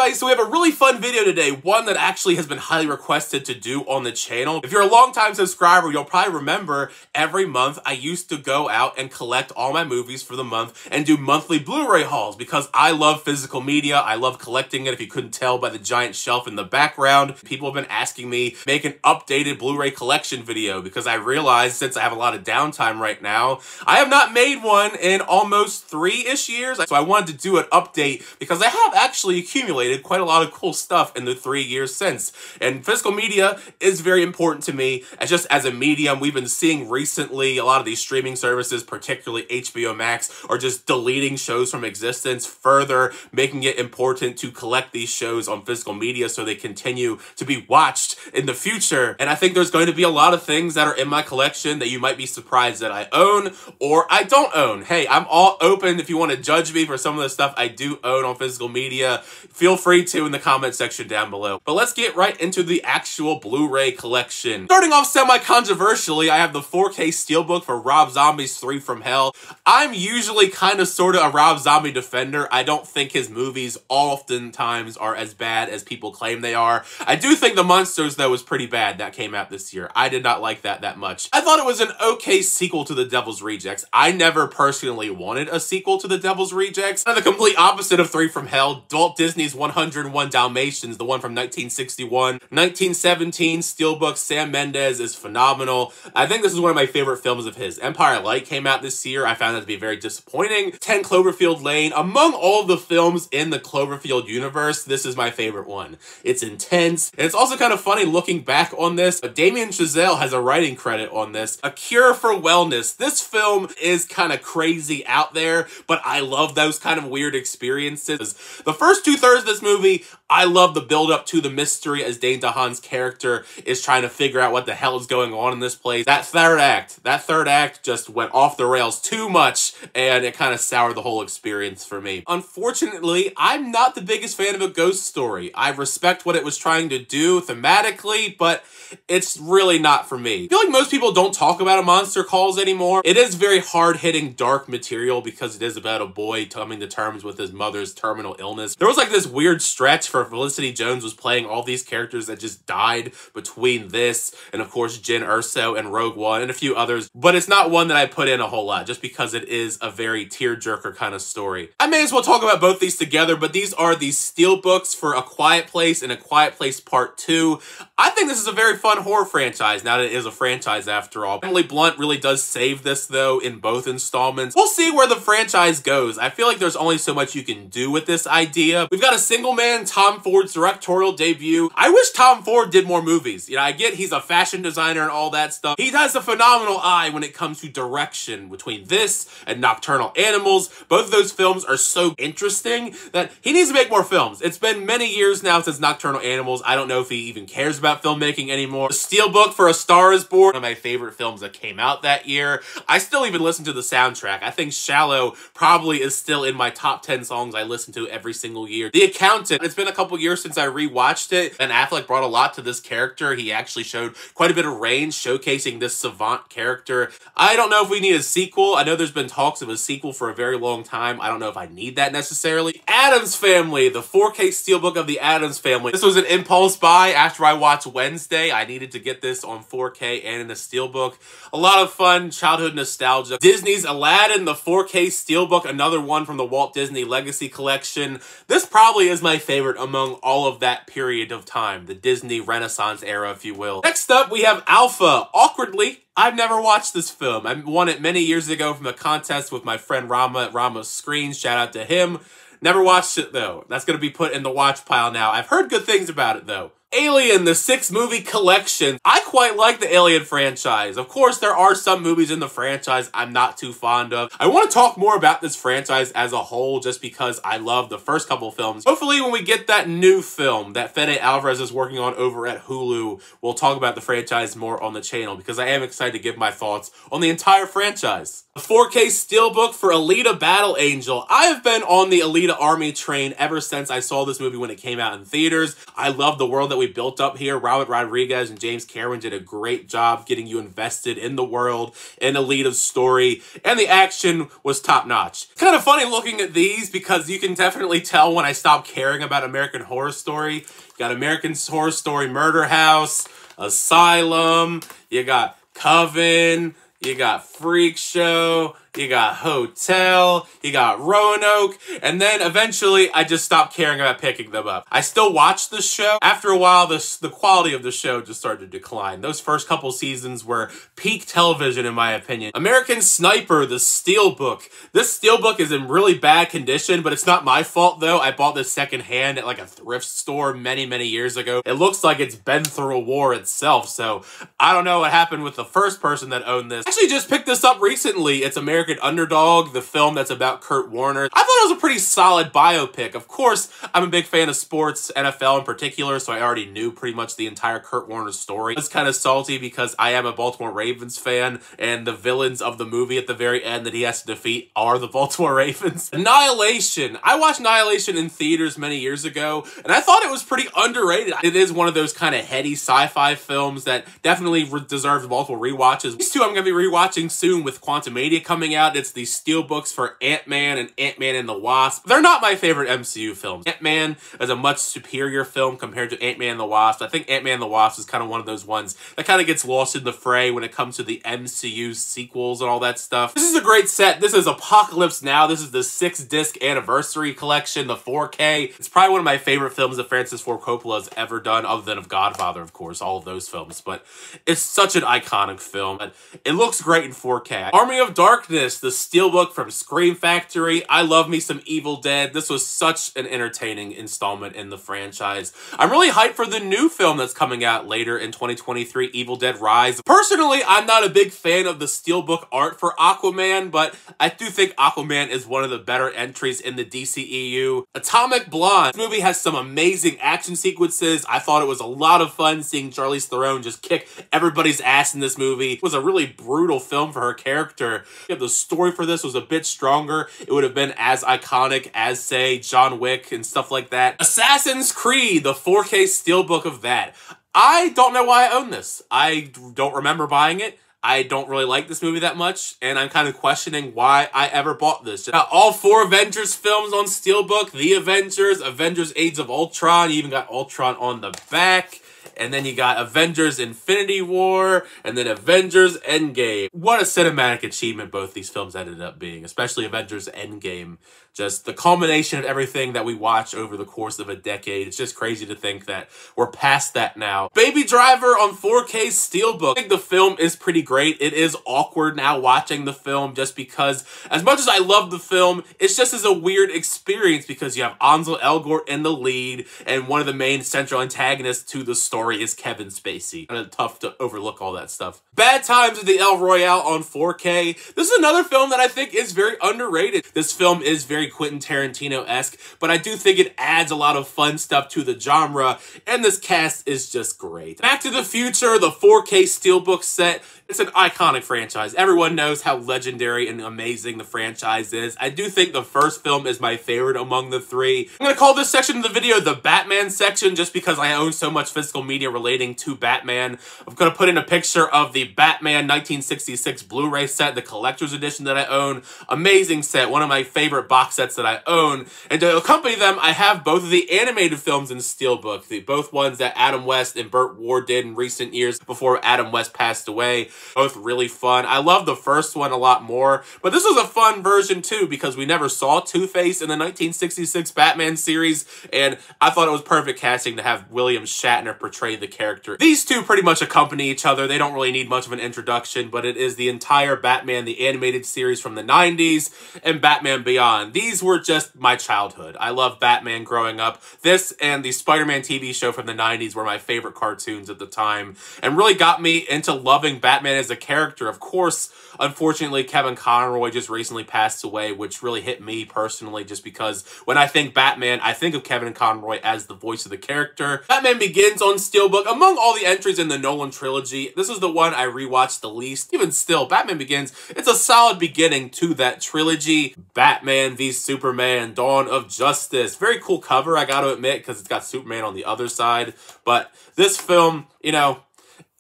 everybody, so we have a really fun video today, one that actually has been highly requested to do on the channel. If you're a long-time subscriber, you'll probably remember every month I used to go out and collect all my movies for the month and do monthly Blu-ray hauls because I love physical media. I love collecting it, if you couldn't tell by the giant shelf in the background. People have been asking me make an updated Blu-ray collection video because I realized since I have a lot of downtime right now, I have not made one in almost 3-ish years. So I wanted to do an update because I have actually accumulated quite a lot of cool stuff in the 3 years since. And physical media is very important to me. And just as a medium, we've been seeing recently a lot of these streaming services, particularly HBO Max, are just deleting shows from existence, further making it important to collect these shows on physical media so they continue to be watched in the future. And I think there's going to be a lot of things that are in my collection that you might be surprised that I own or I don't own. Hey, I'm all open if you want to judge me for some of the stuff I do own on physical media. Feel free to in the comment section down below. But let's get right into the actual Blu-ray collection. Starting off semi-controversially, I have the 4K Steelbook for Rob Zombie's 3 from Hell. I'm usually kind of sort of a Rob Zombie defender. I don't think his movies oftentimes are as bad as people claim they are. I do think The Monsters, though, was pretty bad that came out this year. I did not like that much. I thought it was an okay sequel to The Devil's Rejects. I never personally wanted a sequel to The Devil's Rejects. And the complete opposite of 3 from Hell, Walt Disney's 101 Dalmatians, the one from 1961. 1917 Steelbook, Sam Mendes is phenomenal. I think this is one of my favorite films of his. Empire Light came out this year. I found that to be very disappointing. 10 Cloverfield Lane. Among all of the films in the Cloverfield universe, this is my favorite one. It's intense. And it's also kind of funny looking back on this. Damien Chazelle has a writing credit on this. A Cure for Wellness. This film is kind of crazy out there, but I love those kind of weird experiences. The first 2/3 of this movie, I love the build-up to the mystery as Dane DeHaan's character is trying to figure out what the hell is going on in this place. That third act just went off the rails too much, and it kind of soured the whole experience for me. Unfortunately, I'm not the biggest fan of A Ghost Story. I respect what it was trying to do thematically, but it's really not for me. I feel like most people don't talk about A Monster Calls anymore. It is very hard-hitting, dark material because it is about a boy coming to terms with his mother's terminal illness. There was like this weird stretch where Felicity Jones was playing all these characters that just died between this and, of course, Jyn Erso and Rogue One and a few others, but it's not one that I put in a whole lot just because it is a very tearjerker kind of story. I may as well talk about both these together, but these are the Steelbooks for A Quiet Place and A Quiet Place Part 2. I think this is a very fun horror franchise, now that it is a franchise after all. Emily Blunt really does save this, though, in both installments. We'll see where the franchise goes. I feel like there's only so much you can do with this idea. We've got a single man, Tom Ford's directorial debut. I wish Tom Ford did more movies. You know, I get he's a fashion designer and all that stuff. He has a phenomenal eye when it comes to direction. Between this and Nocturnal Animals, both of those films are so interesting that he needs to make more films. It's been many years now since Nocturnal Animals. I don't know if he even cares about filmmaking anymore. The Steelbook for A Star Is Born, one of my favorite films that came out that year. I still even listen to the soundtrack. I think Shallow probably is still in my top 10 songs I listen to every single year. The Accountant, it's been a couple years since I rewatched it, and Affleck brought a lot to this character. He actually showed quite a bit of range showcasing this savant character. I don't know if we need a sequel. I know there's been talks of a sequel for a very long time. I don't know if I need that necessarily. Addams Family, the 4K Steelbook of the Addams Family. This was an impulse buy after I watched Wednesday. I needed to get this on 4K and in the Steelbook. A lot of fun childhood nostalgia. Disney's Aladdin, the 4K Steelbook, another one from the Walt Disney Legacy Collection. This probably is my favorite among all of that period of time, the Disney Renaissance era, if you will. Next up, we have Alpha. Awkwardly, I've never watched this film. I won it many years ago from a contest with my friend Rama at Rama's Screens. Shout out to him. Never watched it, though. That's going to be put in the watch pile now. I've heard good things about it, though. Alien, the 6-movie collection. I quite like the Alien franchise. Of course, there are some movies in the franchise I'm not too fond of. I want to talk more about this franchise as a whole just because I love the first couple films. Hopefully, when we get that new film that Fede Alvarez is working on over at Hulu, we'll talk about the franchise more on the channel because I am excited to give my thoughts on the entire franchise. A 4K Steelbook for Alita Battle Angel. I have been on the Alita Army train ever since I saw this movie when it came out in theaters. I love the world that we we built up here. Robert Rodriguez and James Cameron did a great job getting you invested in the world, in Alita's story, and the action was top-notch. It's kind of funny looking at these because you can definitely tell when I stopped caring about American Horror Story. You got American Horror Story Murder House, Asylum, you got Coven, you got Freak Show, you got Hotel, you got Roanoke, and then eventually I just stopped caring about picking them up. I still watched the show. After a while, the quality of the show just started to decline. Those first couple seasons were peak television in my opinion. American Sniper, the Steelbook. This Steelbook is in really bad condition, but it's not my fault though. I bought this secondhand at like a thrift store many, many years ago. It looks like it's been through a war itself, so I don't know what happened with the first person that owned this. I actually just picked this up recently. It's American Underdog, the film that's about Kurt Warner. I thought it was a pretty solid biopic. Of course, I'm a big fan of sports, NFL in particular, so I already knew pretty much the entire Kurt Warner story. It's kind of salty because I am a Baltimore Ravens fan, and the villains of the movie at the very end that he has to defeat are the Baltimore Ravens. Annihilation. I watched Annihilation in theaters many years ago, and I thought it was pretty underrated. It is one of those kind of heady sci-fi films that definitely deserves multiple rewatches. These two I'm going to be rewatching soon with Quantumania coming out. It's the Steelbooks for Ant-Man and Ant-Man and the Wasp. They're not my favorite MCU films. Ant-Man is a much superior film compared to Ant-Man and the Wasp. I think Ant-Man and the Wasp is kind of one of those ones that kind of gets lost in the fray when it comes to the MCU sequels and all that stuff. This is a great set. This is Apocalypse Now. This is the 6-disc anniversary collection, the 4K. It's probably one of my favorite films that Francis Ford Coppola has ever done, other than of Godfather, of course, all of those films. But it's such an iconic film. It looks great in 4K. Army of Darkness, the Steelbook from Scream Factory. I love me some Evil Dead. This was such an entertaining installment in the franchise. I'm really hyped for the new film that's coming out later in 2023, Evil Dead Rise. Personally, I'm not a big fan of the Steelbook art for Aquaman, but I do think Aquaman is one of the better entries in the DCEU. Atomic Blonde. This movie has some amazing action sequences. I thought it was a lot of fun seeing Charlize Theron just kick everybody's ass in this movie. It was a really brutal film for her character. If the story for this was a bit stronger, it would have been as iconic as, say, John Wick and stuff like that. Assassin's Creed, the 4K Steelbook of that. I don't know why I own this. I don't remember buying it. I don't really like this movie that much, and I'm kind of questioning why I ever bought this. Got all 4 Avengers films on Steelbook, The Avengers, Avengers Age of Ultron, you even got Ultron on the back. And then you got Avengers Infinity War, and then Avengers Endgame. What a cinematic achievement both these films ended up being, especially Avengers Endgame. Just the culmination of everything that we watched over the course of a decade. It's just crazy to think that we're past that now. Baby Driver on 4K Steelbook. I think the film is pretty great. It is awkward now watching the film just because, as much as I love the film, it's just as a weird experience because you have Ansel Elgort in the lead, and one of the main central antagonists to the story is Kevin Spacey. Kind of tough to overlook all that stuff. Bad Times at the El Royale on 4K. This is another film that I think is very underrated. This film is very Quentin Tarantino-esque, but I do think it adds a lot of fun stuff to the genre, and this cast is just great. Back to the Future, the 4K Steelbook set. It's an iconic franchise. Everyone knows how legendary and amazing the franchise is. I do think the first film is my favorite among the 3. I'm going to call this section of the video the Batman section just because I own so much physical media relating to Batman. I'm going to put in a picture of the Batman 1966 Blu-ray set, the collector's edition that I own. Amazing set, one of my favorite box sets that I own. And to accompany them, I have both of the animated films in Steelbook, both ones that Adam West and Burt Ward did in recent years before Adam West passed away. Both really fun. I love the first one a lot more, but this was a fun version too because we never saw Two-Face in the 1966 Batman series, and I thought it was perfect casting to have William Shatner portray the character. These two pretty much accompany each other. They don't really need much of an introduction, but it is the entire Batman, the animated series from the 90s, and Batman Beyond. These were just my childhood. I loved Batman growing up. This and the Spider-Man TV show from the 90s were my favorite cartoons at the time, and really got me into loving Batman as a character. Of course, unfortunately, Kevin Conroy just recently passed away, which really hit me personally just because when I think Batman, I think of Kevin Conroy as the voice of the character. Batman Begins on Steelbook. Among all the entries in the Nolan trilogy, this is the one I rewatched the least. Even still, Batman Begins, it's a solid beginning to that trilogy. Batman v Superman, Dawn of Justice. Very cool cover, I gotta admit, because it's got Superman on the other side. But this film, you know,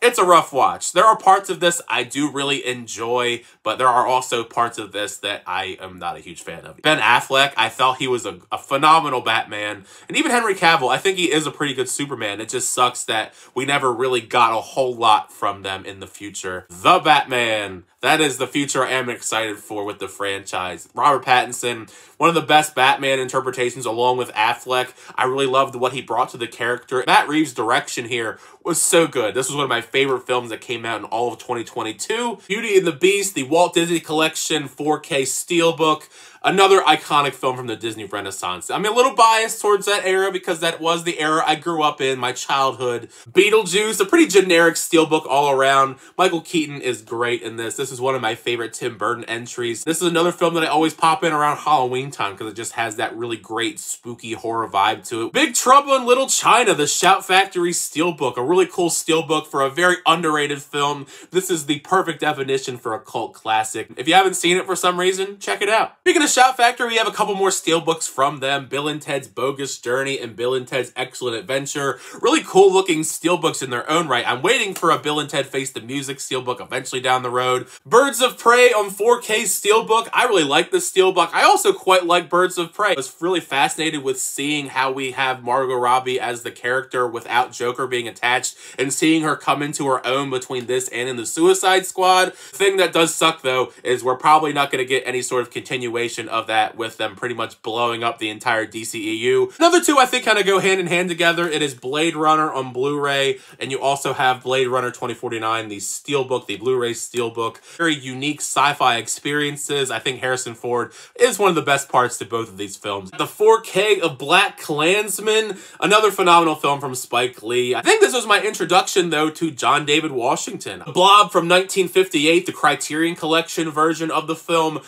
it's a rough watch. There are parts of this I do really enjoy, but there are also parts of this that I am not a huge fan of. Ben Affleck, I felt he was a phenomenal Batman. And even Henry Cavill, I think he is a pretty good Superman. It just sucks that we never really got a whole lot from them in the future. The Batman. That is the future I am excited for with the franchise. Robert Pattinson, one of the best Batman interpretations along with Affleck. I really loved what he brought to the character. Matt Reeves' direction here was so good. This was one of my favorite films that came out in all of 2022. Beauty and the Beast, the Walt Disney Collection 4K Steelbook. Another iconic film from the Disney Renaissance. I'm a little biased towards that era because that was the era I grew up in, my childhood. Beetlejuice, a pretty generic steelbook all around. Michael Keaton is great in this. This is one of my favorite Tim Burton entries. This is another film that I always pop in around Halloween time because it just has that really great spooky horror vibe to it. Big Trouble in Little China, the Shout Factory steelbook. A really cool steelbook for a very underrated film. This is the perfect definition for a cult classic. If you haven't seen it for some reason, check it out. Speaking of Shout Factory, we have a couple more steelbooks from them. Bill and Ted's Bogus Journey and Bill and Ted's Excellent Adventure. Really cool looking steelbooks in their own right. I'm waiting for a Bill and Ted Face the Music steelbook eventually down the road. Birds of Prey on 4K steelbook. I really like this steelbook. I also quite like Birds of Prey. I was really fascinated with seeing how we have Margot Robbie as the character without Joker being attached and seeing her come into her own between this and in the Suicide Squad. The thing that does suck though is we're probably not going to get any sort of continuation of that with them pretty much blowing up the entire DCEU. Another two I think kind of go hand in hand together. It is Blade Runner on Blu-ray, and you also have Blade Runner 2049, the steelbook, the Blu-ray steelbook. Very unique sci-fi experiences. I think Harrison Ford is one of the best parts to both of these films. The 4K of Black Klansman, another phenomenal film from Spike Lee. I think this was my introduction though to John David Washington. Blob from 1958, the Criterion Collection version of the film.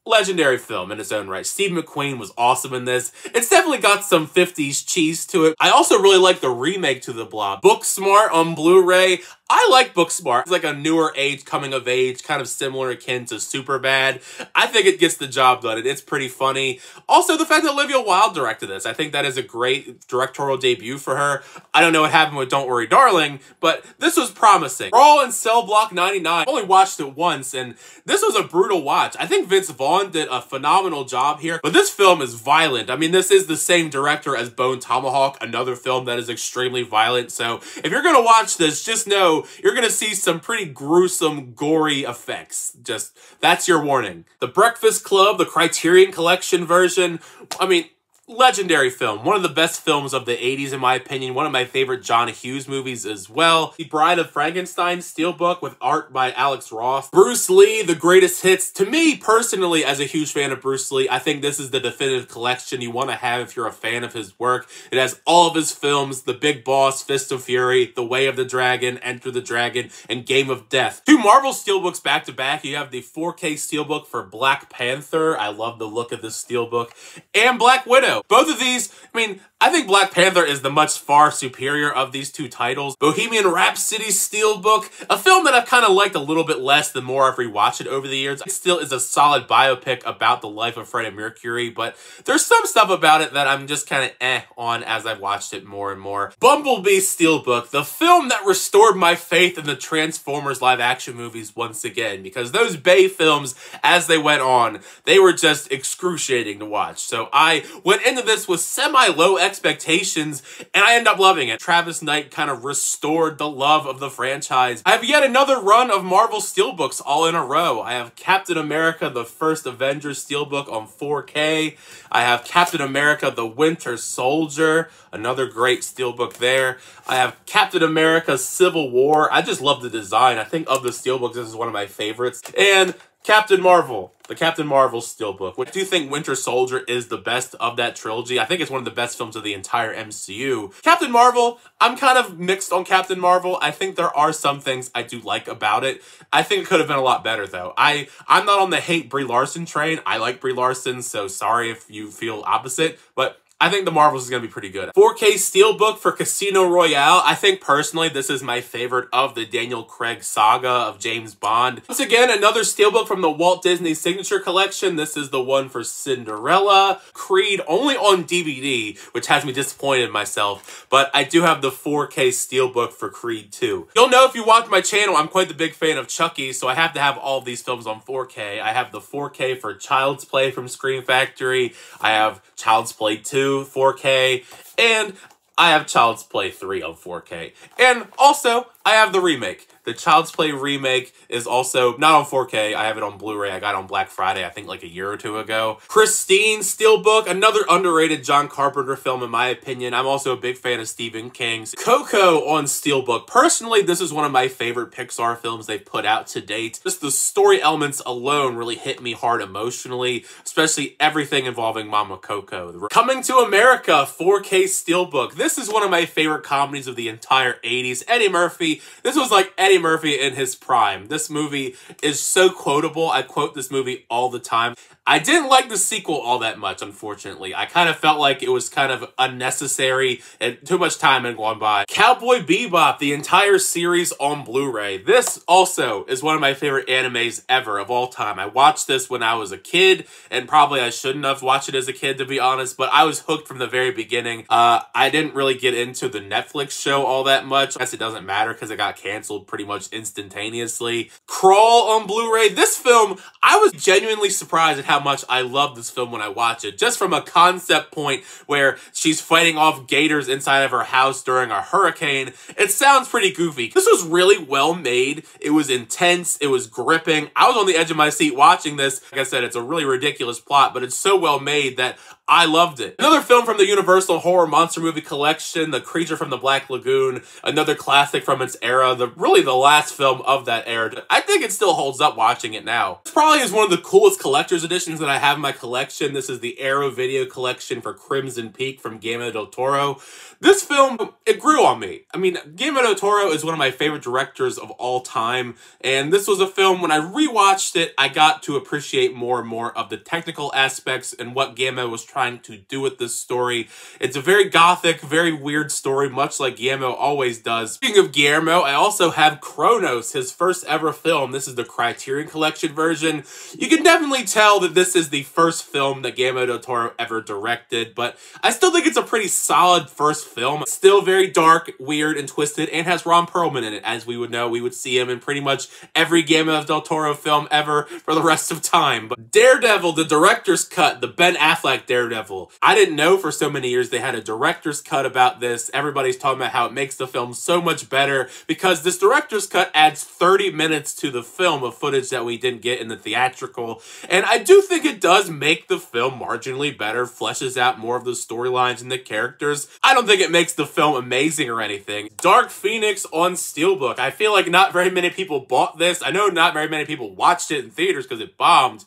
Legendary film in its own right. Steve McQueen was awesome in this. It's definitely got some 50s cheese to it. I also really like the remake to The Blob. Booksmart on Blu-ray. I like Booksmart. It's like a newer age, coming of age, kind of similar akin to Superbad. I think it gets the job done, and it's pretty funny. Also, the fact that Olivia Wilde directed this. I think that is a great directorial debut for her. I don't know what happened with Don't Worry Darling, but this was promising. Raw and Cell Block 99. I only watched it once, and this was a brutal watch. I think Vince Vaughn did a phenomenal job here, but this film is violent. I mean, this is the same director as Bone Tomahawk, another film that is extremely violent. So if you're gonna watch this, just know you're gonna see some pretty gruesome, gory effects. Just, that's your warning. The Breakfast Club, the Criterion Collection version. I mean, legendary film. One of the best films of the 80s, in my opinion. One of my favorite John Hughes movies as well. The Bride of Frankenstein steelbook with art by Alex Ross. Bruce Lee, The Greatest Hits. To me, personally, as a huge fan of Bruce Lee, I think this is the definitive collection you want to have if you're a fan of his work. It has all of his films, The Big Boss, Fist of Fury, The Way of the Dragon, Enter the Dragon, and Game of Death. Two Marvel steelbooks back to back. You have the 4K steelbook for Black Panther. I love the look of this steelbook. And Black Widow. Both of these, I mean, I think Black Panther is the much far superior of these two titles. Bohemian Rhapsody steelbook, a film that I've kind of liked a little bit less the more I've rewatched it over the years. It still is a solid biopic about the life of Freddie Mercury, but there's some stuff about it that I'm just kind of on as I've watched it more and more. Bumblebee steelbook, the film that restored my faith in the Transformers live action movies once again, because those Bay films, as they went on, they were just excruciating to watch. So I went into this with semi-low expectations, and I ended up loving it. Travis Knight kind of restored the love of the franchise. I have yet another run of Marvel steelbooks all in a row. I have Captain America, the First Avengers steelbook on 4K. I have Captain America, the Winter Soldier, another great steelbook there. I have Captain America, Civil War. I just love the design. I think of the steelbooks, this is one of my favorites. And Captain Marvel, the Captain Marvel steelbook. I do think Winter Soldier is the best of that trilogy. I think it's one of the best films of the entire MCU. Captain Marvel, I'm kind of mixed on Captain Marvel. I think there are some things I do like about it. I think it could have been a lot better though. I'm not on the hate Brie Larson train. I like Brie Larson, so sorry if you feel opposite, but I think The Marvels is going to be pretty good. 4K Steelbook for Casino Royale. I think personally this is my favorite of the Daniel Craig saga of James Bond. Once again, another Steelbook from the Walt Disney Signature Collection. This is the one for Cinderella. Creed only on DVD, which has me disappointed in myself, but I do have the 4K Steelbook for Creed 2. You'll know if you watch my channel, I'm quite the big fan of Chucky, so I have to have all of these films on 4K. I have the 4K for Child's Play from Scream Factory. I have Child's Play 2 4K, and I have Child's Play 3 on 4K. And also, I have the remake. The Child's Play remake is also not on 4K. I have it on Blu-ray. I got it on Black Friday, I think like a year or two ago. Christine Steelbook, another underrated John Carpenter film in my opinion. I'm also a big fan of Stephen King's. Coco on Steelbook. Personally, this is one of my favorite Pixar films they've put out to date. Just the story elements alone really hit me hard emotionally, especially everything involving Mama Coco. Coming to America, 4K Steelbook. This is one of my favorite comedies of the entire 80s. Eddie Murphy. This was like Eddie Murphy in his prime. This movie is so quotable. I quote this movie all the time. I didn't like the sequel all that much, unfortunately. I kind of felt like it was kind of unnecessary and too much time had gone by. Cowboy Bebop, the entire series on Blu-ray. This also is one of my favorite animes ever of all time. I watched this when I was a kid, and probably I shouldn't have watched it as a kid, to be honest, but I was hooked from the very beginning. I didn't really get into the Netflix show all that much. I guess it doesn't matter because it got canceled pretty much instantaneously. Crawl on Blu-ray. This film, I was genuinely surprised at how much I love this film when I watch it. Just from a concept point where she's fighting off gators inside of her house during a hurricane, it sounds pretty goofy. This was really well made. It was intense. It was gripping. I was on the edge of my seat watching this. Like I said, it's a really ridiculous plot, but it's so well made that I loved it. Another film from the Universal Horror Monster Movie Collection, The Creature from the Black Lagoon, another classic from its era, really the last film of that era. I think it still holds up watching it now. This probably is one of the coolest collector's editions that I have in my collection. This is the Arrow Video Collection for Crimson Peak from Guillermo del Toro. This film, it grew on me. I mean, Guillermo del Toro is one of my favorite directors of all time, and this was a film, when I rewatched it, I got to appreciate more and more of the technical aspects and what Guillermo was trying to do with this story. It's a very gothic, very weird story, much like Guillermo always does. Speaking of Guillermo, I also have Cronos, his first ever film. This is the Criterion Collection version. You can definitely tell that this is the first film that Guillermo del Toro ever directed, but I still think it's a pretty solid first film. It's still very dark, weird, and twisted, and has Ron Perlman in it. As we would know, we would see him in pretty much every Guillermo del Toro film ever for the rest of time. But Daredevil, the director's cut, the Ben Affleck Daredevil. I didn't know for so many years they had a director's cut about this. Everybody's talking about how it makes the film so much better because this director's cut adds 30 minutes to the film of footage that we didn't get in the theatrical. And I do think it does make the film marginally better, fleshes out more of the storylines and the characters. I don't think it makes the film amazing or anything. Dark Phoenix on Steelbook. I feel like not very many people bought this. I know not very many people watched it in theaters because it bombed.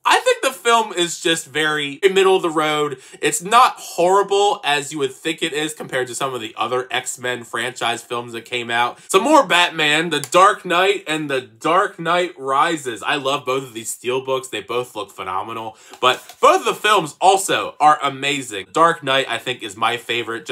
I think the film is just very middle of the road. It's not horrible as you would think it is compared to some of the other X-Men franchise films that came out. Some more Batman, The Dark Knight and The Dark Knight Rises. I love both of these steelbooks. They both look phenomenal, but both of the films also are amazing. Dark Knight, I think, is my favorite,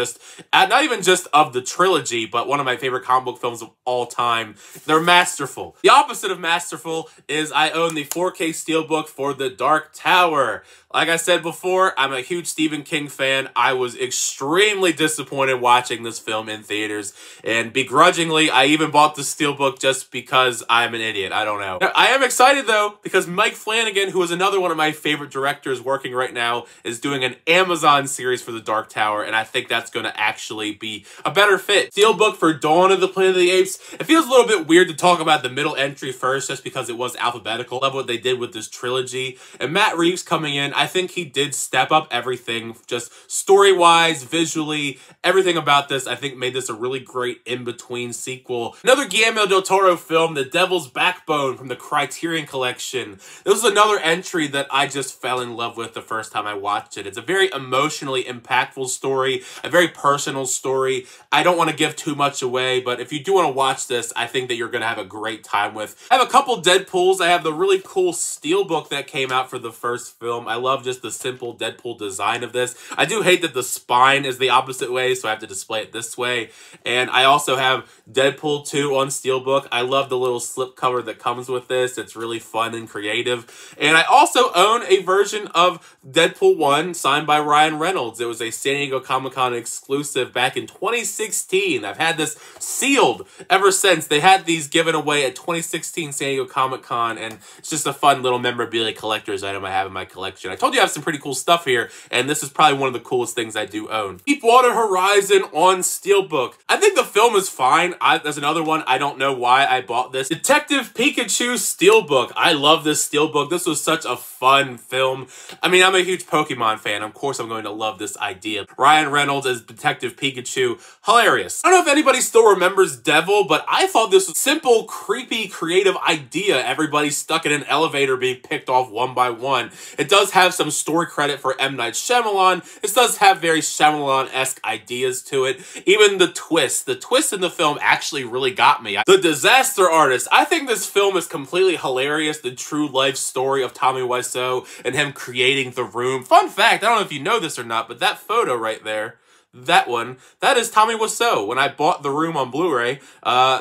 not even just of the trilogy, but one of my favorite comic book films of all time. They're masterful. The opposite of masterful is I own the 4K steelbook for The Dark Tower. Like I said before, I'm a huge Stephen King fan. I was extremely disappointed watching this film in theaters, and begrudgingly, I even bought the steelbook just because I'm an idiot. I don't know. Now, I am excited, though, because Mike Flanagan, who is another one of my favorite directors working right now, is doing an Amazon series for The Dark Tower, and I think that's going to actually be a better fit. Steelbook for Dawn of the Planet of the Apes. It feels a little bit weird to talk about the middle entry first, just because it was alphabetical. I love what they did with this trilogy. And Matt Reeves coming in, I think he did step up everything, just story-wise, visually, everything about this, I think made this a really great in-between sequel. Another Guillermo del Toro film, The Devil's Backbone from the Criterion Collection. This was another entry that I just fell in love with the first time I watched it. It's a very emotionally impactful story, a very personal story. I don't want to give too much away, but if you do want to watch this, I think that you're going to have a great time with. I have a couple Deadpools. I have the really cool steelbook that came came out for the first film. I love just the simple Deadpool design of this. I do hate that the spine is the opposite way, so I have to display it this way. And I also have Deadpool 2 on Steelbook. I love the little slipcover that comes with this. It's really fun and creative. And I also own a version of Deadpool 1 signed by Ryan Reynolds. It was a San Diego Comic-Con exclusive back in 2016. I've had this sealed ever since. They had these given away at 2016 San Diego Comic-Con, and it's just a fun little memorabilia collector's item I have in my collection. I told you I have some pretty cool stuff here, and this is probably one of the coolest things I do own. Deepwater Horizon on Steelbook. I think the film is fine. There's another one. I don't know why I bought this. Detective Pikachu Steelbook. I love this Steelbook. This was such a fun film. I mean, I'm a huge Pokemon fan. Of course, I'm going to love this idea. Ryan Reynolds as Detective Pikachu. Hilarious. I don't know if anybody still remembers Devil, but I thought this was a simple, creepy, creative idea. Everybody stuck in an elevator being picked off one by one. It does have some story credit for M. Night Shyamalan. This does have very Shyamalan-esque ideas to it. Even the twist in the film actually really got me. The Disaster Artist. I think this film is completely hilarious. The true life story of Tommy Wiseau and him creating The Room. Fun fact, I don't know if you know this or not, but that photo right there, that one, that is Tommy Wiseau. When I bought The Room on Blu-ray,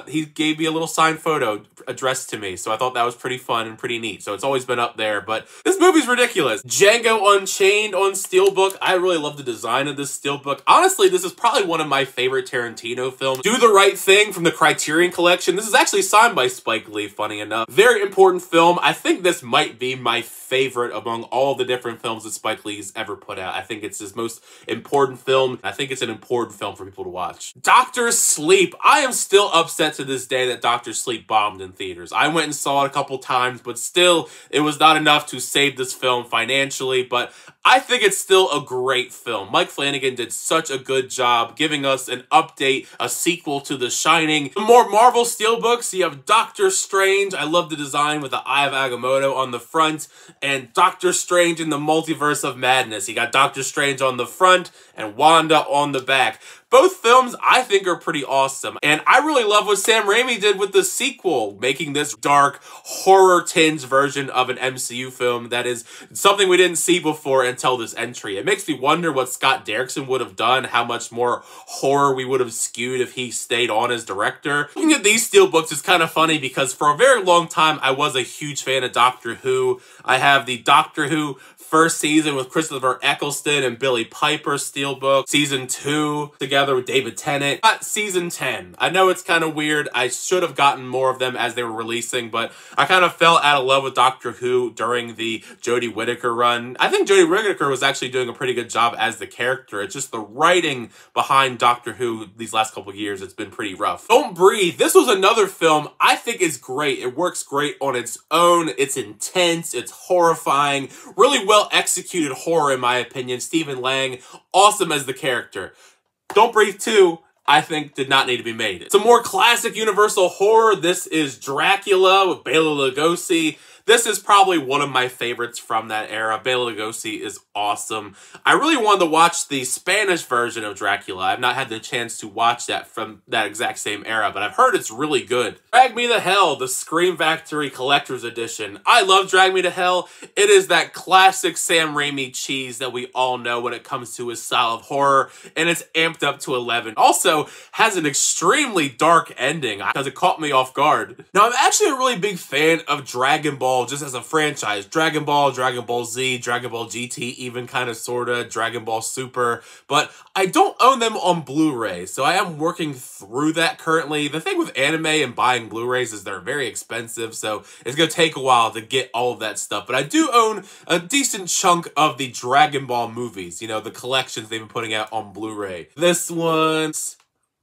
he gave me a little signed photo addressed to me, so I thought that was pretty fun and pretty neat. So it's always been up there, but this movie's ridiculous. Django Unchained on Steelbook. I really love the design of this Steelbook. Honestly, this is probably one of my favorite Tarantino films. Do the Right Thing from the Criterion Collection. This is actually signed by Spike Lee, funny enough. Very important film. I think this might be my favorite among all the different films that Spike Lee's ever put out. I think it's his most important film. I think it's an important film for people to watch. Doctor Sleep. I am still upset to this day that Doctor Sleep bombed in theaters. I went and saw it a couple times, but still, it was not enough to save this film financially, but I think it's still a great film. Mike Flanagan did such a good job giving us an update, a sequel to The Shining. The more Marvel Steelbooks, you have Doctor Strange. I love the design with the Eye of Agamotto on the front, and Doctor Strange in the Multiverse of Madness. You got Doctor Strange on the front and Wanda on the back. Both films, I think, are pretty awesome. And I really love what Sam Raimi did with the sequel, making this dark, horror-tinged version of an MCU film that is something we didn't see before until this entry. It makes me wonder what Scott Derrickson would have done, how much more horror we would have skewed if he stayed on as director. Looking at these Steelbooks is kind of funny because for a very long time, I was a huge fan of Doctor Who. I have the Doctor Who first season with Christopher Eccleston and Billy Piper Steelbook. Season 2 together with David Tennant. Got season 10. I know it's kind of weird. I should have gotten more of them as they were releasing, but I kind of fell out of love with Doctor Who during the Jodie Whittaker run. I think Jodie Whittaker was actually doing a pretty good job as the character. It's just the writing behind Doctor Who these last couple of years, it's been pretty rough. Don't Breathe. This was another film I think is great. It works great on its own. It's intense. It's horrifying. Really well executed horror, in my opinion. Stephen Lang, awesome as the character. Don't Breathe 2, I think, did not need to be made. Some more classic Universal horror. This is Dracula with Bela Lugosi. This is probably one of my favorites from that era. Bela Lugosi is awesome. I really wanted to watch the Spanish version of Dracula. I've not had the chance to watch that from that exact same era, but I've heard it's really good. Drag Me to Hell, the Scream Factory Collector's Edition. I love Drag Me to Hell. It is that classic Sam Raimi cheese that we all know when it comes to his style of horror, and it's amped up to 11. Also has an extremely dark ending because it caught me off guard. Now, I'm actually a really big fan of Dragon Ball just as a franchise. Dragon Ball Z, Dragon Ball GT, even kind of sorta, Dragon Ball Super, but I don't own them on Blu-ray, so I am working through that currently. The thing with anime and buying Blu-rays is they're very expensive, so it's gonna take a while to get all of that stuff, but I do own a decent chunk of the Dragon Ball movies, you know, the collections they've been putting out on Blu-ray. This one's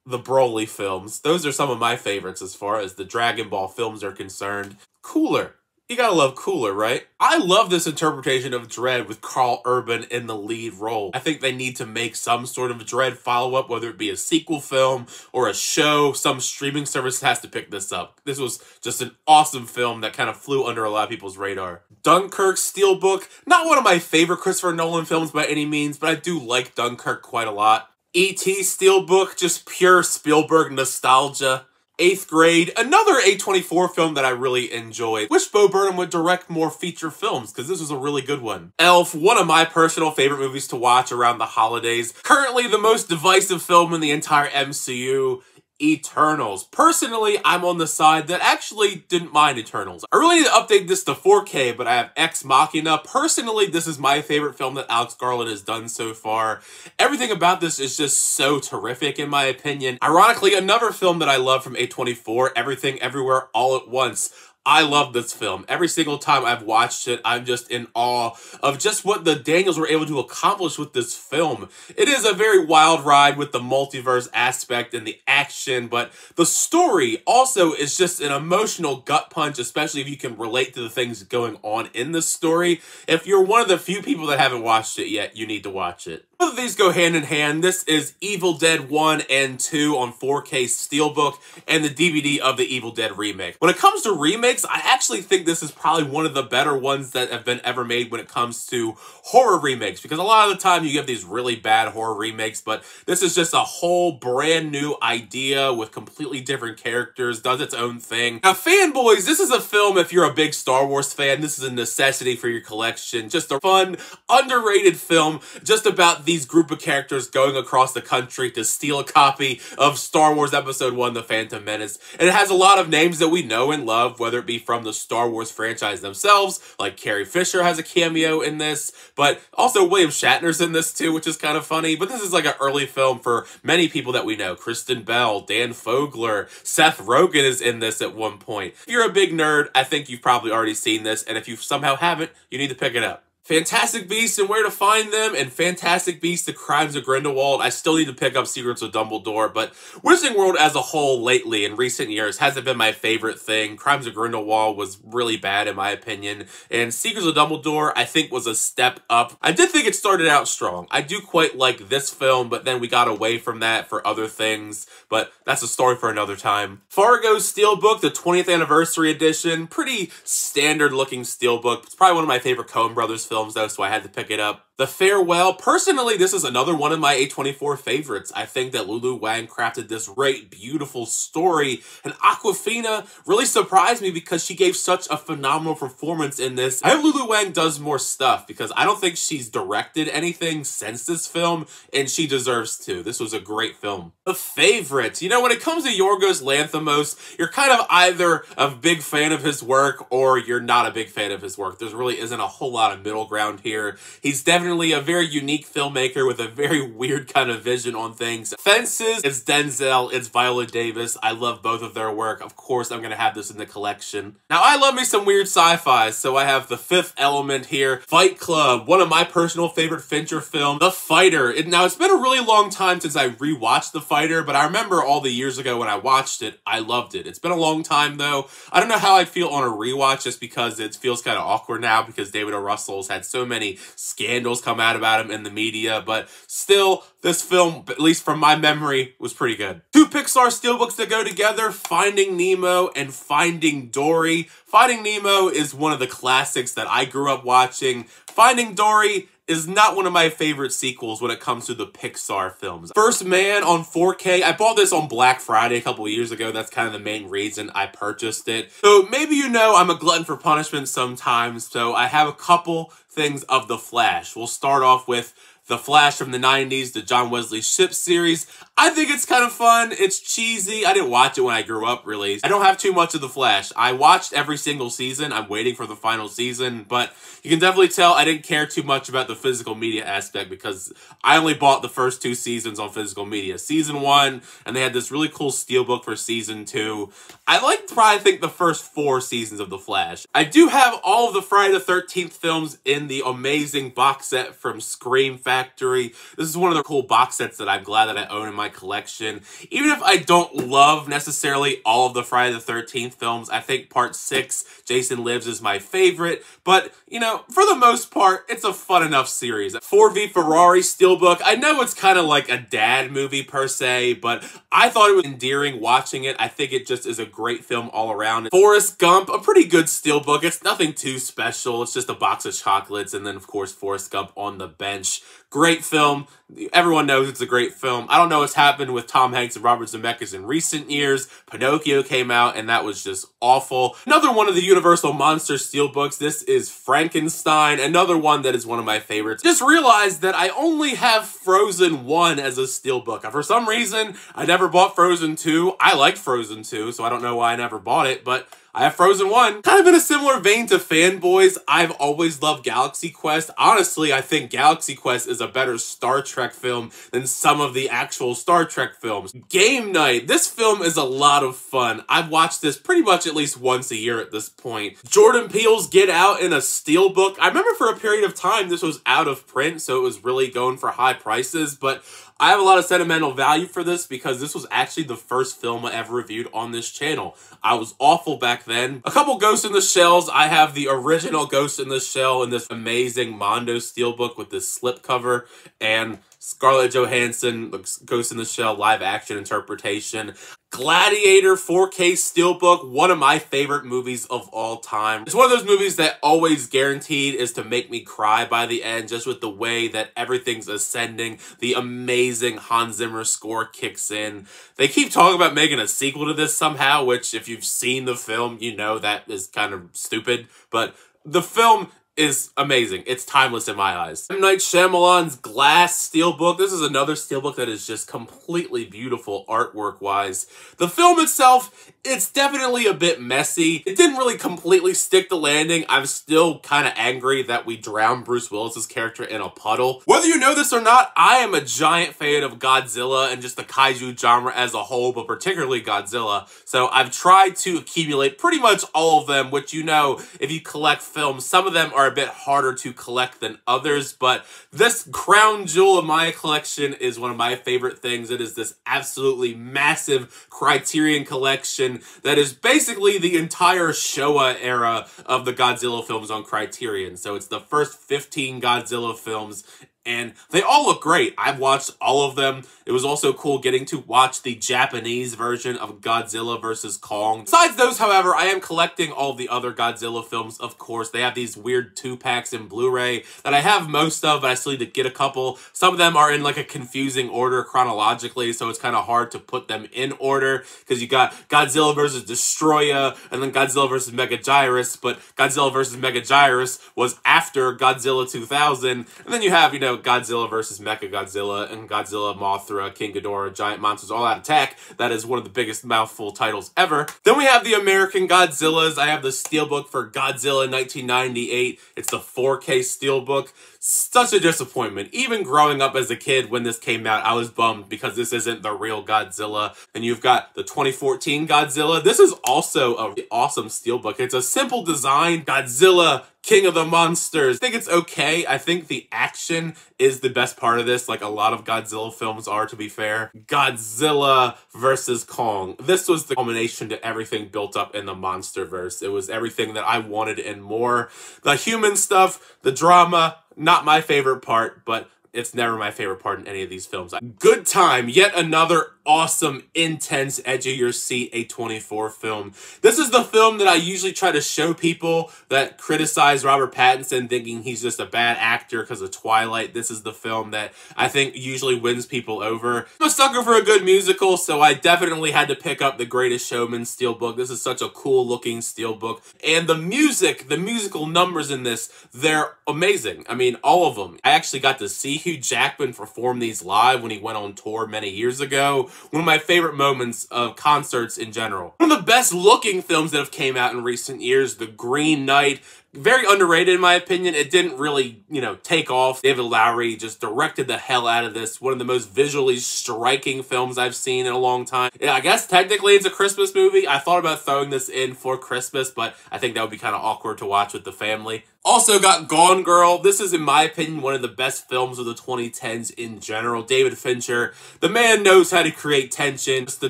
the Broly films. Those are some of my favorites as far as the Dragon Ball films are concerned. Cooler. You gotta love Cooler, right? I love this interpretation of Dredd with Carl Urban in the lead role. I think they need to make some sort of Dredd follow-up, whether it be a sequel film or a show. Some streaming service has to pick this up. This was just an awesome film that kind of flew under a lot of people's radar. Dunkirk Steelbook. Not one of my favorite Christopher Nolan films by any means, but I do like Dunkirk quite a lot. E.T. Steelbook, just pure Spielberg nostalgia. 8th Grade, another A24 film that I really enjoyed. Wish Bo Burnham would direct more feature films, because this was a really good one. Elf, one of my personal favorite movies to watch around the holidays. Currently the most divisive film in the entire MCU. Eternals. Personally, I'm on the side that actually didn't mind Eternals. I really need to update this to 4K, but I have Ex Machina. Personally, this is my favorite film that Alex Garland has done so far. Everything about this is just so terrific in my opinion. Ironically, another film that I love from A24, Everything Everywhere All at Once. I love this film. Every single time I've watched it, I'm just in awe of just what the Daniels were able to accomplish with this film. It is a very wild ride with the multiverse aspect and the action, but the story also is just an emotional gut punch, especially if you can relate to the things going on in the story. If you're one of the few people that haven't watched it yet, you need to watch it. Both of these go hand in hand. This is Evil Dead 1 and 2 on 4K Steelbook and the DVD of the Evil Dead remake. When it comes to remakes, I actually think this is probably one of the better ones that have been ever made when it comes to horror remakes, because a lot of the time you get these really bad horror remakes, but this is just a whole brand new idea with completely different characters, does its own thing. Now, fanboys, this is a film, if you're a big Star Wars fan, this is a necessity for your collection. Just a fun, underrated film just about these group of characters going across the country to steal a copy of Star Wars Episode 1, The Phantom Menace. And it has a lot of names that we know and love, whether it be from the Star Wars franchise themselves, like Carrie Fisher has a cameo in this, but also William Shatner's in this too, which is kind of funny. But this is like an early film for many people that we know. Kristen Bell, Dan Fogler, Seth Rogen is in this at one point. If you're a big nerd, I think you've probably already seen this, and if you somehow haven't, you need to pick it up. Fantastic Beasts and Where to Find Them, and Fantastic Beasts: The Crimes of Grindelwald. I still need to pick up Secrets of Dumbledore, but Wizarding World as a whole lately, in recent years, hasn't been my favorite thing. Crimes of Grindelwald was really bad in my opinion, and Secrets of Dumbledore, I think, was a step up. I did think it started out strong. I do quite like this film, but then we got away from that for other things, but that's a story for another time. Fargo Steelbook, the 20th Anniversary Edition. Pretty standard looking steelbook. It's probably one of my favorite Coen Brothers films though, so I had to pick it up. The Farewell. Personally, this is another one of my A24 favorites. I think that Lulu Wang crafted this great, beautiful story, and Awkwafina really surprised me because she gave such a phenomenal performance in this. I hope Lulu Wang does more stuff because I don't think she's directed anything since this film, and she deserves to. This was a great film. The Favorite. You know, when it comes to Yorgos Lanthimos, you're kind of either a big fan of his work or you're not a big fan of his work. There really isn't a whole lot of middle ground here. He's definitely a very unique filmmaker with a very weird kind of vision on things. Fences, it's Denzel, it's Viola Davis. I love both of their work. Of course, I'm going to have this in the collection. Now, I love me some weird sci-fi, so I have The Fifth Element here. Fight Club, one of my personal favorite Fincher films. The Fighter. Now, it's been a really long time since I rewatched The Fighter, but I remember all the years ago when I watched it, I loved it. It's been a long time, though. I don't know how I feel on a rewatch just because it feels kind of awkward now because David O. Russell's had so many scandals come out about him in the media, but still, this film, at least from my memory, was pretty good. Two Pixar steelbooks that go together, Finding Nemo and Finding Dory. Finding Nemo is one of the classics that I grew up watching. Finding Dory is not one of my favorite sequels when it comes to the Pixar films. First Man on 4K. I bought this on Black Friday a couple of years ago. That's kind of the main reason I purchased it. So maybe you know I'm a glutton for punishment sometimes, so I have a couple things of The Flash. We'll start off with The Flash from the 90s, the John Wesley Shipp series. I think it's kind of fun. It's cheesy. I didn't watch it when I grew up, really. I don't have too much of The Flash. I watched every single season. I'm waiting for the final season, but you can definitely tell I didn't care too much about the physical media aspect because I only bought the first 2 seasons on physical media. Season 1, and they had this really cool steelbook for Season 2. I liked probably, I think, the first 4 seasons of The Flash. I do have all of the Friday the 13th films in the amazing box set from Scream Factory. This is one of the cool box sets that I'm glad that I own in my collection. Even if I don't love necessarily all of the Friday the 13th films, I think Part 6, Jason Lives, is my favorite. But, you know, for the most part, it's a fun enough series. 4v Ferrari steelbook. I know it's kind of like a dad movie per se, but I thought it was endearing watching it. I think it just is a great film all around. Forrest Gump, a pretty good steelbook. It's nothing too special. It's just a box of chocolates and then, of course, Forrest Gump on the bench. Great film. Everyone knows it's a great film. I don't know what's happened with Tom Hanks and Robert Zemeckis in recent years. Pinocchio came out, and that was just awful. Another one of the Universal Monster Steelbooks. This is Frankenstein, another one that is one of my favorites. Just realized that I only have Frozen 1 as a Steelbook. For some reason, I never bought Frozen 2. I liked Frozen 2, so I don't know why I never bought it, but I have Frozen 1. Kind of in a similar vein to Fanboys, I've always loved Galaxy Quest. Honestly, I think Galaxy Quest is a better Star Trek film than some of the actual Star Trek films. Game Night. This film is a lot of fun. I've watched this pretty much at least once a year at this point. Jordan Peele's Get Out in a Steelbook. I remember for a period of time this was out of print, so it was really going for high prices, but I have a lot of sentimental value for this because this was actually the first film I ever reviewed on this channel. I was awful back then. A couple Ghost in the Shells. I have the original Ghost in the Shell in this amazing Mondo Steelbook with this slipcover, and Scarlett Johansson, Ghost in the Shell live action interpretation. Gladiator 4K Steelbook, one of my favorite movies of all time. It's one of those movies that always guaranteed is to make me cry by the end, just with the way that everything's ascending. The amazing Hans Zimmer score kicks in. They keep talking about making a sequel to this somehow, which if you've seen the film, you know that is kind of stupid, but the film is amazing. It's timeless in my eyes. M. Night Shyamalan's Glass Steelbook. This is another Steelbook that is just completely beautiful artwork-wise. The film itself, it's definitely a bit messy. It didn't really completely stick the landing. I'm still kind of angry that we drowned Bruce Willis's character in a puddle. Whether you know this or not, I am a giant fan of Godzilla and just the kaiju genre as a whole, but particularly Godzilla. So I've tried to accumulate pretty much all of them, which you know, if you collect films, some of them are a bit harder to collect than others, but this crown jewel of my collection is one of my favorite things. It is this absolutely massive Criterion collection that is basically the entire Showa era of the Godzilla films on Criterion. So it's the first 15 Godzilla films, and they all look great. I've watched all of them. It was also cool getting to watch the Japanese version of Godzilla vs. Kong. Besides those, however, I am collecting all the other Godzilla films, of course. They have these weird 2-packs in Blu-ray that I have most of, but I still need to get a couple. Some of them are in like a confusing order chronologically, so it's kind of hard to put them in order, because you got Godzilla vs. Destroya, and then Godzilla vs. Megaguirus, but Godzilla vs. Megaguirus was after Godzilla 2000, and then you have, you know, Godzilla vs. Mechagodzilla and Godzilla, Mothra, King Ghidorah, Giant Monsters All Out Attack. That is one of the biggest mouthful titles ever. Then we have the American Godzillas. I have the Steelbook for Godzilla 1998. It's the 4K Steelbook. Such a disappointment. Even growing up as a kid when this came out, I was bummed because this isn't the real Godzilla. And you've got the 2014 Godzilla. This is also an awesome Steelbook. It's a simple design. Godzilla, King of the Monsters. I think it's okay. I think the action is the best part of this, like a lot of Godzilla films are, to be fair. Godzilla vs. Kong. This was the culmination to everything built up in the MonsterVerse. It was everything that I wanted and more. The human stuff, the drama, not my favorite part, but it's never my favorite part in any of these films. Good Time, yet another awesome, intense, edge-of-your-seat A24 film. This is the film that I usually try to show people that criticize Robert Pattinson thinking he's just a bad actor because of Twilight. This is the film that I think usually wins people over. I'm a sucker for a good musical, so I definitely had to pick up The Greatest Showman Steelbook. This is such a cool-looking Steelbook. And the music, the musical numbers in this, they're amazing. I mean, all of them. I actually got to see Hugh Jackman perform these live when he went on tour many years ago. One of my favorite moments of concerts in general. One of the best looking films that have came out in recent years, The Green Knight. Very underrated in my opinion. It didn't really, you know, take off. David Lowery just directed the hell out of this. One of the most visually striking films I've seen in a long time. Yeah, I guess technically it's a Christmas movie. I thought about throwing this in for Christmas, but I think that would be kind of awkward to watch with the family. Also got Gone Girl. This is, in my opinion, one of the best films of the 2010s in general. David Fincher, the man knows how to create tension. Just the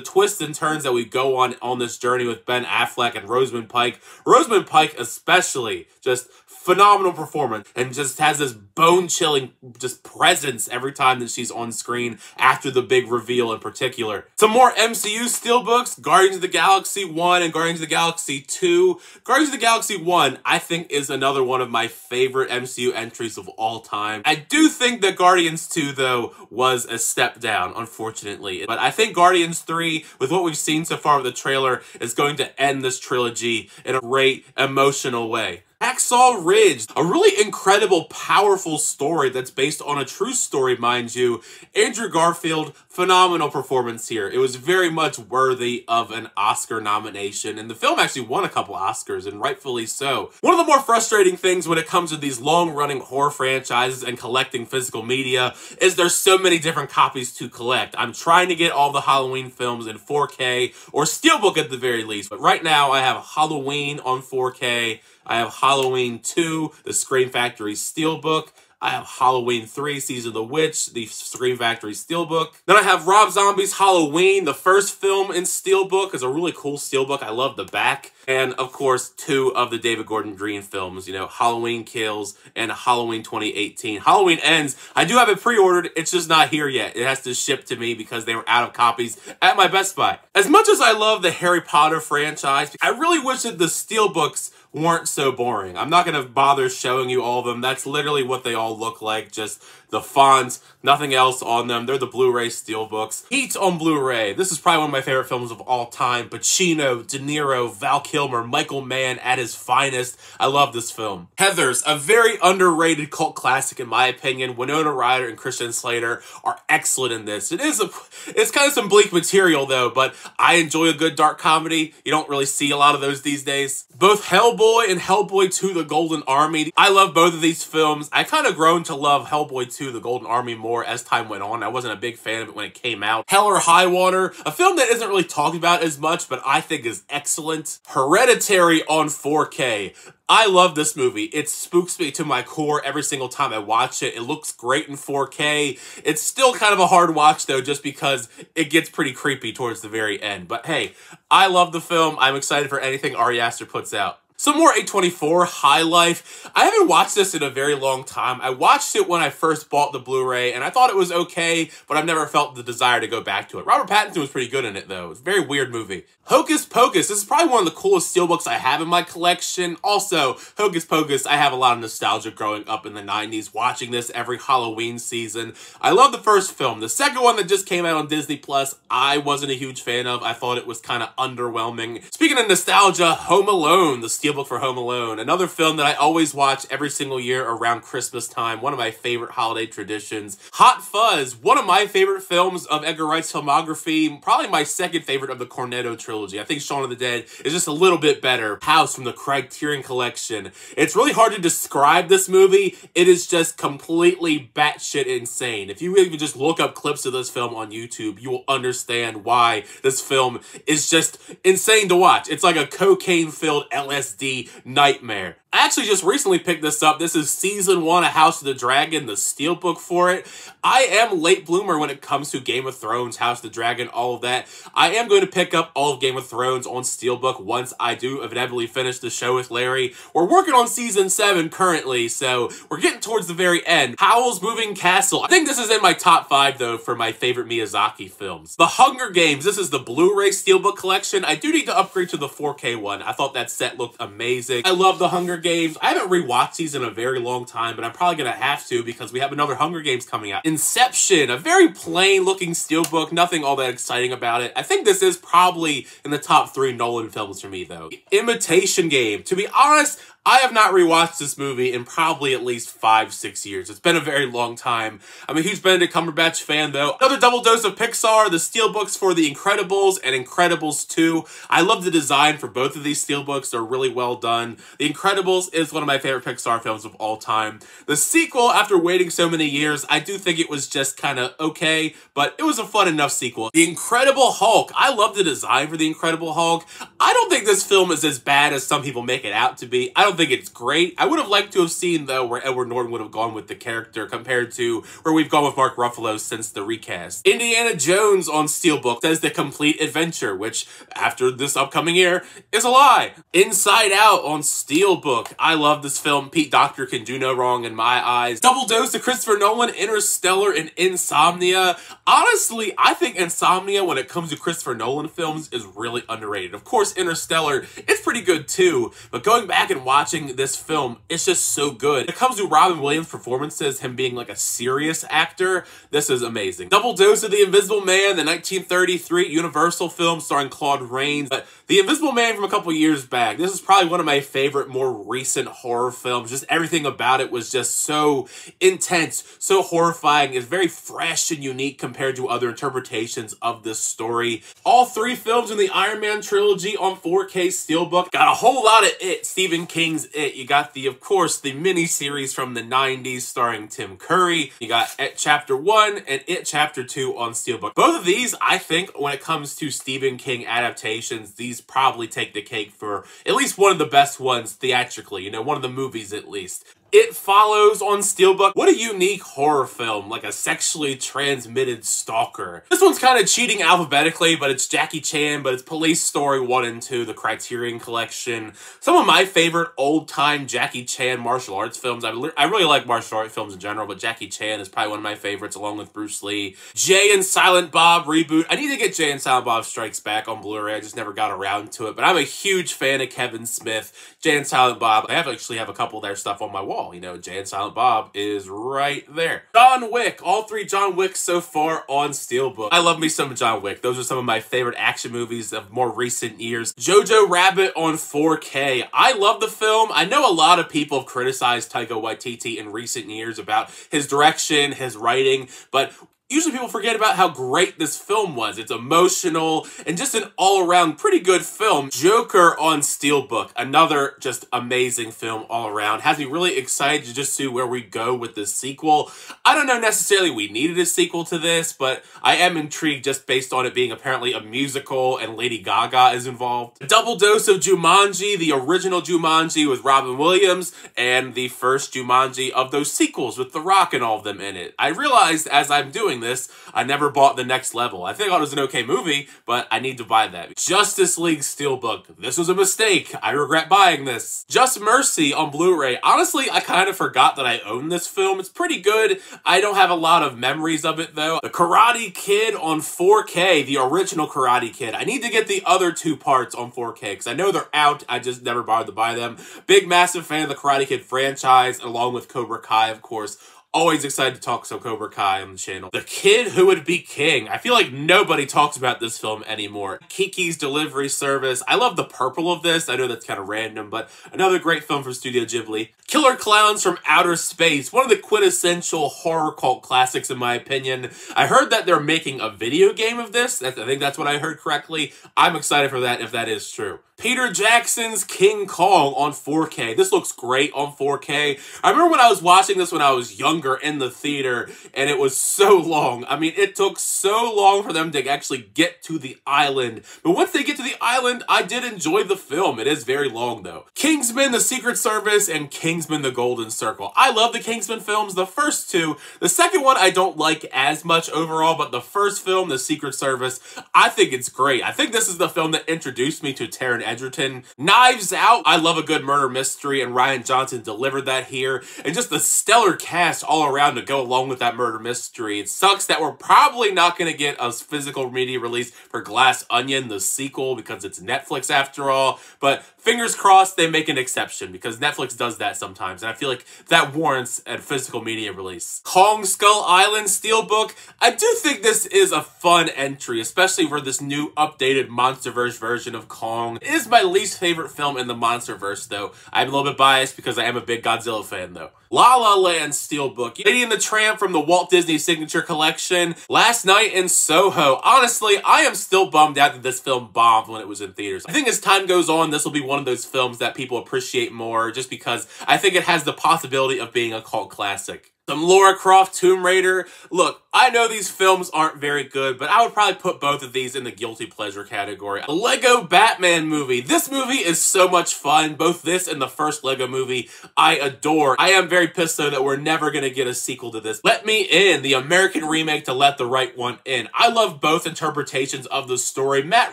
twists and turns that we go on this journey with Ben Affleck and Rosamund Pike. Rosamund Pike especially Just phenomenal performance, and just has this bone-chilling just presence every time that she's on screen after the big reveal in particular. Some more MCU steelbooks, Guardians of the Galaxy 1 and Guardians of the Galaxy 2. Guardians of the Galaxy 1, I think, is another one of my favorite MCU entries of all time. I do think that Guardians 2, though, was a step down, unfortunately. But I think Guardians 3, with what we've seen so far with the trailer, is going to end this trilogy in a great, emotional way. Hacksaw Ridge, a really incredible, powerful story that's based on a true story, mind you. Andrew Garfield, phenomenal performance here. It was very much worthy of an Oscar nomination, and the film actually won a couple Oscars, and rightfully so. One of the more frustrating things when it comes to these long-running horror franchises and collecting physical media is there's so many different copies to collect. I'm trying to get all the Halloween films in 4K, or Steelbook at the very least, but right now I have Halloween on 4K, I have Halloween 2, the Scream Factory Steelbook. I have Halloween 3, Season of the Witch, the Scream Factory Steelbook. Then I have Rob Zombie's Halloween, the first film in Steelbook. It's a really cool Steelbook. I love the back. And, of course, 2 of the David Gordon Green films, you know, Halloween Kills and Halloween 2018. Halloween Ends, I do have it pre-ordered. It's just not here yet. It has to ship to me because they were out of copies at my Best Buy. As much as I love the Harry Potter franchise, I really wish that the Steelbooks weren't so boring. I'm not going to bother showing you all of them. That's literally what they all look like. Just the fonts, nothing else on them. They're the Blu-ray Steelbooks. Heat on Blu-ray. This is probably one of my favorite films of all time. Pacino, De Niro, Val Kilmer, Michael Mann at his finest. I love this film. Heathers, a very underrated cult classic in my opinion. Winona Ryder and Christian Slater are excellent in this. It's kind of some bleak material though, but I enjoy a good dark comedy. You don't really see a lot of those these days. Both Hellboy and Hellboy 2 The Golden Army. I love both of these films. I kind of grown to love Hellboy 2 The Golden Army more as time went on. I wasn't a big fan of it when it came out. Hell or High Water, a film that isn't really talked about as much, but I think is excellent. Hereditary on 4K. I love this movie. It spooks me to my core every single time I watch it. It looks great in 4K. It's still kind of a hard watch though, just because it gets pretty creepy towards the very end. But hey, I love the film. I'm excited for anything Ari Aster puts out. Some more A24, High Life. I haven't watched this in a very long time. I watched it when I first bought the Blu-ray, and I thought it was okay, but I've never felt the desire to go back to it. Robert Pattinson was pretty good in it, though. It's a very weird movie. Hocus Pocus. This is probably one of the coolest steelbooks I have in my collection. Also, Hocus Pocus, I have a lot of nostalgia growing up in the 90s, watching this every Halloween season. I love the first film. The second one that just came out on Disney+, I wasn't a huge fan of. I thought it was kind of underwhelming. Speaking of nostalgia, Home Alone, the steelbook for Home Alone. Another film that I always watch every single year around Christmas time. One of my favorite holiday traditions. Hot Fuzz, one of my favorite films of Edgar Wright's filmography. Probably my second favorite of the Cornetto trilogy. I think Shaun of the Dead is just a little bit better. House from the Criterion Collection. It's really hard to describe this movie. It is just completely batshit insane. If you even just look up clips of this film on YouTube, you will understand why this film is just insane to watch. It's like a cocaine-filled LSD nightmare. I actually just recently picked this up. This is Season 1 of House of the Dragon, the steelbook for it. I am late bloomer when it comes to Game of Thrones, House of the Dragon, all of that. I am going to pick up all of Game of Thrones on steelbook once I do inevitably finish the show with Larry. We're working on Season 7 currently, so we're getting towards the very end. Howl's Moving Castle. I think this is in my top 5, though, for my favorite Miyazaki films. The Hunger Games. This is the Blu-ray steelbook collection. I do need to upgrade to the 4K one. I thought that set looked amazing. I love the Hunger Games. I haven't rewatched these in a very long time, but I'm probably going to have to because we have another Hunger Games coming out. Inception, a very plain looking steelbook, nothing all that exciting about it. I think this is probably in the top 3 Nolan films for me though. Imitation Game. To be honest, I have not rewatched this movie in probably at least 5-6 years. It's been a very long time. I'm a huge Benedict Cumberbatch fan though. Another double dose of Pixar, the steelbooks for The Incredibles and Incredibles 2. I love the design for both of these steelbooks. They're really well done. The Incredibles is one of my favorite Pixar films of all time. The sequel, after waiting so many years, I do think it was just kind of okay, but it was a fun enough sequel. The Incredible Hulk. I love the design for The Incredible Hulk. I don't think this film is as bad as some people make it out to be. I don't think it's great. I would have liked to have seen, though, where Edward Norton would have gone with the character compared to where we've gone with Mark Ruffalo since the recast. Indiana Jones on Steelbook says The Complete Adventure, which, after this upcoming year, is a lie. Inside Out on Steelbook. I love this film. Pete Docter can do no wrong in my eyes. Double dose of Christopher Nolan, Interstellar, and Insomnia. Honestly, I think Insomnia, when it comes to Christopher Nolan films, is really underrated. Of course, Interstellar, it's pretty good too, but going back and watching this film, it's just so good. When it comes to Robin Williams' performances, him being like a serious actor, this is amazing. Double dose of The Invisible Man, the 1933 Universal film starring Claude Rains. But The Invisible Man from a couple years back, this is probably one of my favorite, more recent horror films. Just everything about it was just so intense, so horrifying. It's very fresh and unique compared to other interpretations of this story. All three films in the Iron Man trilogy on 4K Steelbook. Got a whole lot of It, Stephen King's It. You got of course, the mini-series from the 90s starring Tim Curry. You got It Chapter 1 and It Chapter 2 on Steelbook. Both of these, I think, when it comes to Stephen King adaptations, these probably take the cake for at least one of the best ones theatrically, you know, one of the movies at least. It Follows on Steelbook. What a unique horror film, like a sexually transmitted stalker. This one's kind of cheating alphabetically, but it's Jackie Chan, but it's Police Story 1 and 2, the Criterion Collection. Some of my favorite old-time Jackie Chan martial arts films. I really like martial arts films in general, but Jackie Chan is probably one of my favorites, along with Bruce Lee. Jay and Silent Bob reboot. I need to get Jay and Silent Bob Strikes Back on Blu-ray. I just never got around to it, but I'm a huge fan of Kevin Smith. Jay and Silent Bob. I actually have a couple of their stuff on my wall. You know, Jay and Silent Bob is right there. John Wick. All three John Wicks so far on Steelbook. I love me some John Wick. Those are some of my favorite action movies of more recent years. Jojo Rabbit on 4K. I love the film. I know a lot of people have criticized Taika Waititi in recent years about his direction, his writing, but usually people forget about how great this film was. It's emotional and just an all-around pretty good film. Joker on Steelbook, another just amazing film all around. Has me really excited to just see where we go with this sequel. I don't know necessarily we needed a sequel to this, but I am intrigued just based on it being apparently a musical and Lady Gaga is involved. A double dose of Jumanji, the original Jumanji with Robin Williams, and the first Jumanji of those sequels with The Rock and all of them in it. I realized as I'm doing this, I never bought The Next Level. I think it was an okay movie, but I need to buy that. Justice League Steelbook. This was a mistake. I regret buying this. Just Mercy on Blu-ray. Honestly, I kind of forgot that I owned this film. It's pretty good. I don't have a lot of memories of it, though. The Karate Kid on 4K, the original Karate Kid. I need to get the other two parts on 4K, because I know they're out. I just never bothered to buy them. Big, massive fan of the Karate Kid franchise, along with Cobra Kai, of course. Always excited to talk some Cobra Kai on the channel. The Kid Who Would Be King. I feel like nobody talks about this film anymore. Kiki's Delivery Service. I love the purple of this. I know that's kind of random, but another great film from Studio Ghibli. Killer Clowns from Outer Space. One of the quintessential horror cult classics, in my opinion. I heard that they're making a video game of this. I think that's what I heard correctly. I'm excited for that if that is true. Peter Jackson's King Kong on 4K. This looks great on 4K. I remember when I was watching this when I was younger in the theater, and it was so long. I mean, it took so long for them to actually get to the island. But once they get to the island, I did enjoy the film. It is very long, though. Kingsman: The Secret Service and Kingsman: The Golden Circle. I love the Kingsman films, the first two. The second one I don't like as much overall, but the first film, The Secret Service, I think it's great. I think this is the film that introduced me to Taron Egerton. Knives Out. I love a good murder mystery, and Rian Johnson delivered that here. And just the stellar cast all around to go along with that murder mystery. It sucks that we're probably not going to get a physical media release for Glass Onion, the sequel, because it's Netflix after all. But fingers crossed they make an exception, because Netflix does that sometimes, and I feel like that warrants a physical media release. Kong Skull Island Steelbook. I do think this is a fun entry, especially for this new updated MonsterVerse version of Kong. It is my least favorite film in the MonsterVerse, though. I'm a little bit biased because I am a big Godzilla fan, though. La La Land Steelbook. Lady and the Tramp from the Walt Disney Signature Collection. Last Night in Soho. Honestly, I am still bummed out that this film bombed when it was in theaters. I think as time goes on, this will be one of those films that people appreciate more, just because I think it has the possibility of being a cult classic. Some Lara Croft Tomb Raider. Look, I know these films aren't very good, but I would probably put both of these in the guilty pleasure category. The Lego Batman movie. This movie is so much fun. Both this and the first Lego movie I adore. I am very pissed though that we're never gonna get a sequel to this. Let Me In, the American remake to Let the Right One In. I love both interpretations of the story. Matt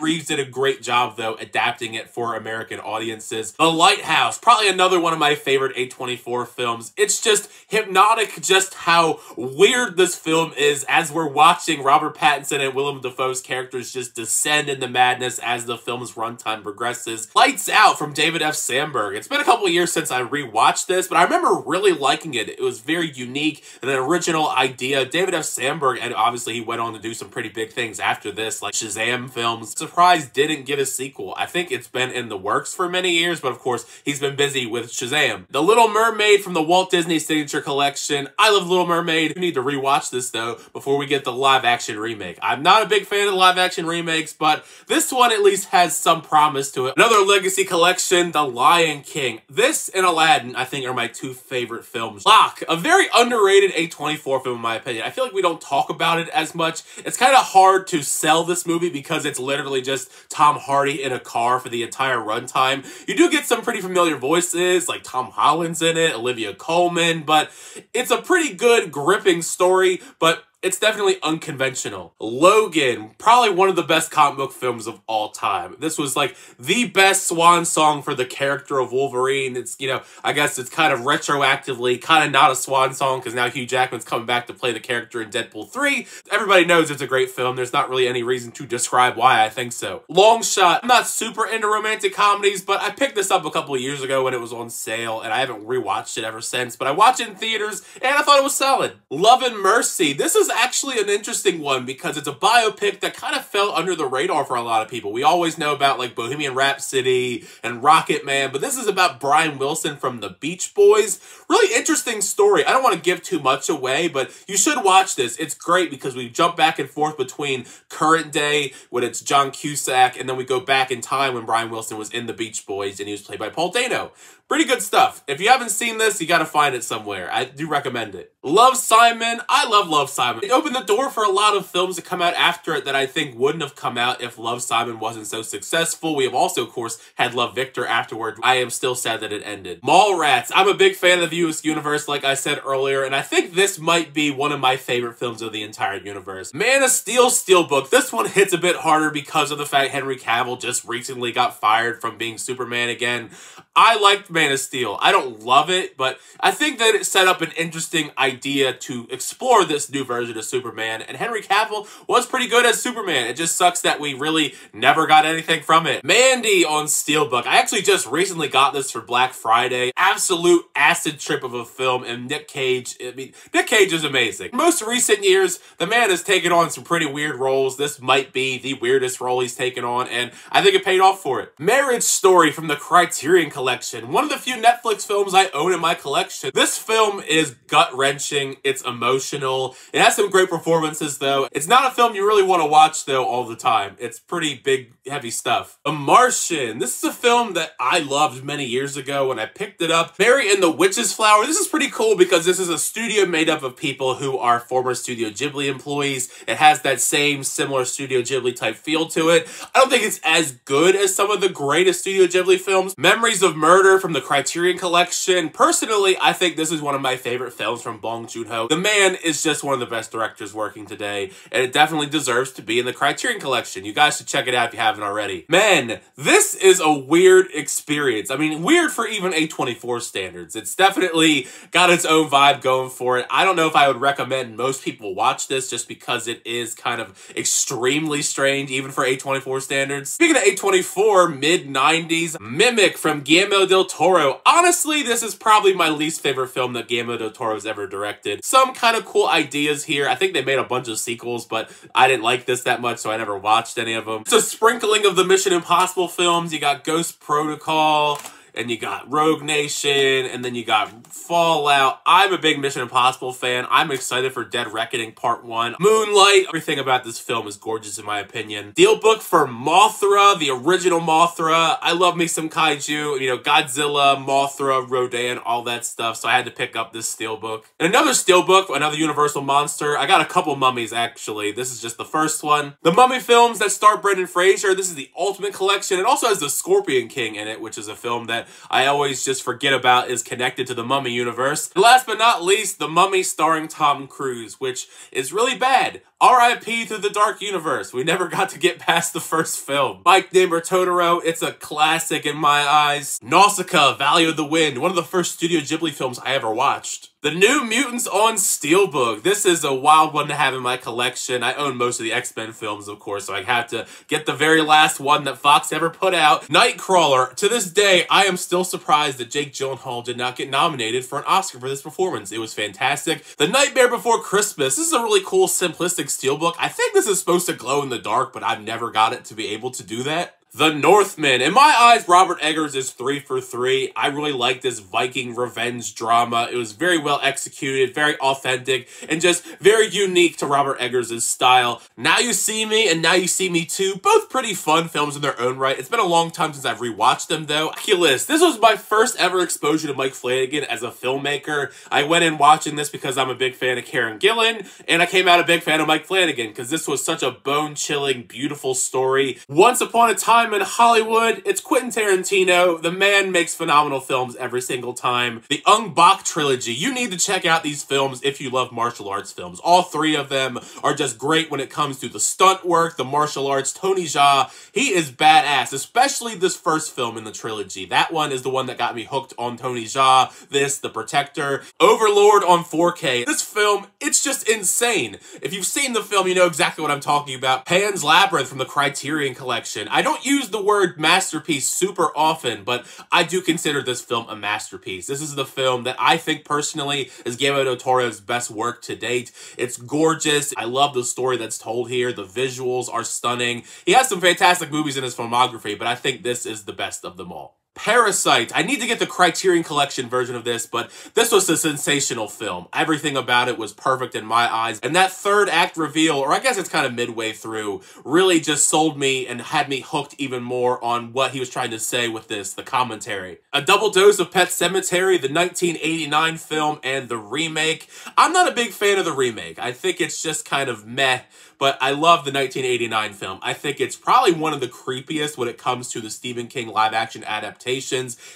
Reeves did a great job though adapting it for American audiences. The Lighthouse, probably another one of my favorite A24 films. It's just hypnotic just how weird this film is as we're watching Robert Pattinson and Willem Dafoe's characters just descend into madness as the film's runtime progresses. Lights Out from David F. Sandberg. It's been a couple of years since I rewatched this, but I remember really liking it. It was very unique and an original idea. David F. Sandberg, and obviously he went on to do some pretty big things after this, like Shazam films. Surprised didn't get a sequel. I think it's been in the works for many years, but of course he's been busy with Shazam. The Little Mermaid from the Walt Disney Signature Collection. I love Little Mermaid. We need to rewatch this though before we get the live action remake. I'm not a big fan of the live action remakes, but this one at least has some promise to it. Another legacy collection, The Lion King. This and Aladdin, I think, are my two favorite films. Locke, a very underrated A24 film in my opinion. I feel like we don't talk about it as much. It's kind of hard to sell this movie because it's literally just Tom Hardy in a car for the entire runtime. You do get some pretty familiar voices, like Tom Holland's in it, Olivia Colman, but it's a pretty good, gripping story, but it's definitely unconventional. Logan, probably one of the best comic book films of all time. This was like the best swan song for the character of Wolverine. It's, you know, I guess it's kind of retroactively kind of not a swan song because now Hugh Jackman's coming back to play the character in Deadpool 3. Everybody knows it's a great film. There's not really any reason to describe why I think so. Long Shot. I'm not super into romantic comedies, but I picked this up a couple of years ago when it was on sale and I haven't rewatched it ever since, but I watched it in theaters and I thought it was solid. Love and Mercy. This is actually an interesting one because it's a biopic that kind of fell under the radar for a lot of people. We always know about like Bohemian Rhapsody and Rocket Man, but this is about Brian Wilson from the Beach Boys. Really interesting story. I don't want to give too much away, but you should watch this. It's great because we jump back and forth between current day when it's John Cusack, and then we go back in time when Brian Wilson was in the Beach Boys and he was played by Paul Dano. Pretty good stuff. If you haven't seen this, you gotta find it somewhere. I do recommend it. Love, Simon. I love Love, Simon. It opened the door for a lot of films to come out after it that I think wouldn't have come out if Love, Simon wasn't so successful. We have also, of course, had Love, Victor afterward. I am still sad that it ended. Mallrats. I'm a big fan of the US universe, like I said earlier, and I think this might be one of my favorite films of the entire universe. Man of Steel, Steelbook. This one hits a bit harder because of the fact Henry Cavill just recently got fired from being Superman again. I liked Man of Steel. I don't love it, but I think that it set up an interesting idea to explore this new version of Superman, and Henry Cavill was pretty good as Superman. It just sucks that we really never got anything from it. Mandy on Steelbook. I actually just recently got this for Black Friday. Absolute acid trip of a film, and Nick Cage, I mean, Nick Cage is amazing. In most recent years, the man has taken on some pretty weird roles. This might be the weirdest role he's taken on, and I think it paid off for it. Marriage Story from the Criterion Collection. One of the few Netflix films I own in my collection. This film is gut-wrenching. It's emotional. It has some great performances, though. It's not a film you really want to watch, though, all the time. It's pretty big, heavy stuff. The Martian. This is a film that I loved many years ago when I picked it up. Mary and the Witch's Flower. This is pretty cool because this is a studio made up of people who are former Studio Ghibli employees. It has that same similar Studio Ghibli type feel to it. I don't think it's as good as some of the greatest Studio Ghibli films. Memories of Murder from the Criterion Collection. Personally, I think this is one of my favorite films from Bong Joon-ho. The man is just one of the best directors working today, and it definitely deserves to be in the Criterion Collection. You guys should check it out if you haven't already. Men, this is a weird experience. I mean, weird for even A24 standards. It's definitely got its own vibe going for it. I don't know if I would recommend most people watch this just because it is kind of extremely strange, even for A24 standards. Speaking of A24, mid-90s, Mimic from Guillermo del Toro. Honestly, this is probably my least favorite film that Guillermo del Toro has ever directed. Some kind of cool ideas here. I think they made a bunch of sequels, but I didn't like this that much, so I never watched any of them. It's a sprinkling of the Mission Impossible films. You got Ghost Protocol. and you got Rogue Nation, and then you got Fallout. I'm a big Mission Impossible fan. I'm excited for Dead Reckoning Part 1. Moonlight, everything about this film is gorgeous in my opinion. Steelbook for Mothra, the original Mothra. I love me some kaiju, you know, Godzilla, Mothra, Rodan, all that stuff, so I had to pick up this steelbook. And another steelbook, another Universal monster. I got a couple mummies actually. This is just the first one. The Mummy films that star Brendan Fraser. This is the Ultimate Collection. It also has the Scorpion King in it, which is a film that I always just forget about is connected to the Mummy universe. And last but not least, The Mummy starring Tom Cruise, which is really bad. R.I.P. to the Dark Universe. We never got to get past the first film. Mike Neighbor Totoro, it's a classic in my eyes. Nausicaa, Valley of the Wind, one of the first Studio Ghibli films I ever watched. The New Mutants on Steelbook. This is a wild one to have in my collection. I own most of the X-Men films, of course, so I have to get the very last one that Fox ever put out. Nightcrawler. To this day, I am still surprised that Jake Gyllenhaal did not get nominated for an Oscar for this performance. It was fantastic. The Nightmare Before Christmas. This is a really cool, simplistic steelbook. I think this is supposed to glow in the dark, but I've never got it to be able to do that. The Northman. In my eyes, Robert Eggers is 3 for 3. I really like this Viking revenge drama. It was very well executed, very authentic, and just very unique to Robert Eggers' style. Now You See Me and Now You See Me Too, both pretty fun films in their own right. It's been a long time since I've rewatched them though. Oculus. This was my first ever exposure to Mike Flanagan as a filmmaker. I went in watching this because I'm a big fan of Karen Gillan, and I came out a big fan of Mike Flanagan because this was such a bone-chilling, beautiful story. Once upon a time in Hollywood, it's Quentin Tarantino. The man makes phenomenal films every single time. The Ong Bak trilogy. You need to check out these films if you love martial arts films. All three of them are just great when it comes to the stunt work, the martial arts. Tony Jaa, he is badass, especially this first film in the trilogy. That one is the one that got me hooked on Tony Jaa. This, The Protector. Overlord on 4K. This film, it's just insane. If you've seen the film, you know exactly what I'm talking about. Pan's Labyrinth from the Criterion Collection. I don't use the word masterpiece super often, but I do consider this film a masterpiece. This is the film that I think personally is Guillermo del Toro's best work to date. It's gorgeous. I love the story that's told here. The visuals are stunning. He has some fantastic movies in his filmography, but I think this is the best of them all. Parasite. I need to get the Criterion Collection version of this, but this was a sensational film. Everything about it was perfect in my eyes, and that third act reveal, or I guess it's kind of midway through, really just sold me and had me hooked even more on what he was trying to say with this, the commentary. A double dose of Pet Sematary, the 1989 film, and the remake. I'm not a big fan of the remake. I think it's just kind of meh, but I love the 1989 film. I think it's probably one of the creepiest when it comes to the Stephen King live-action adaptations.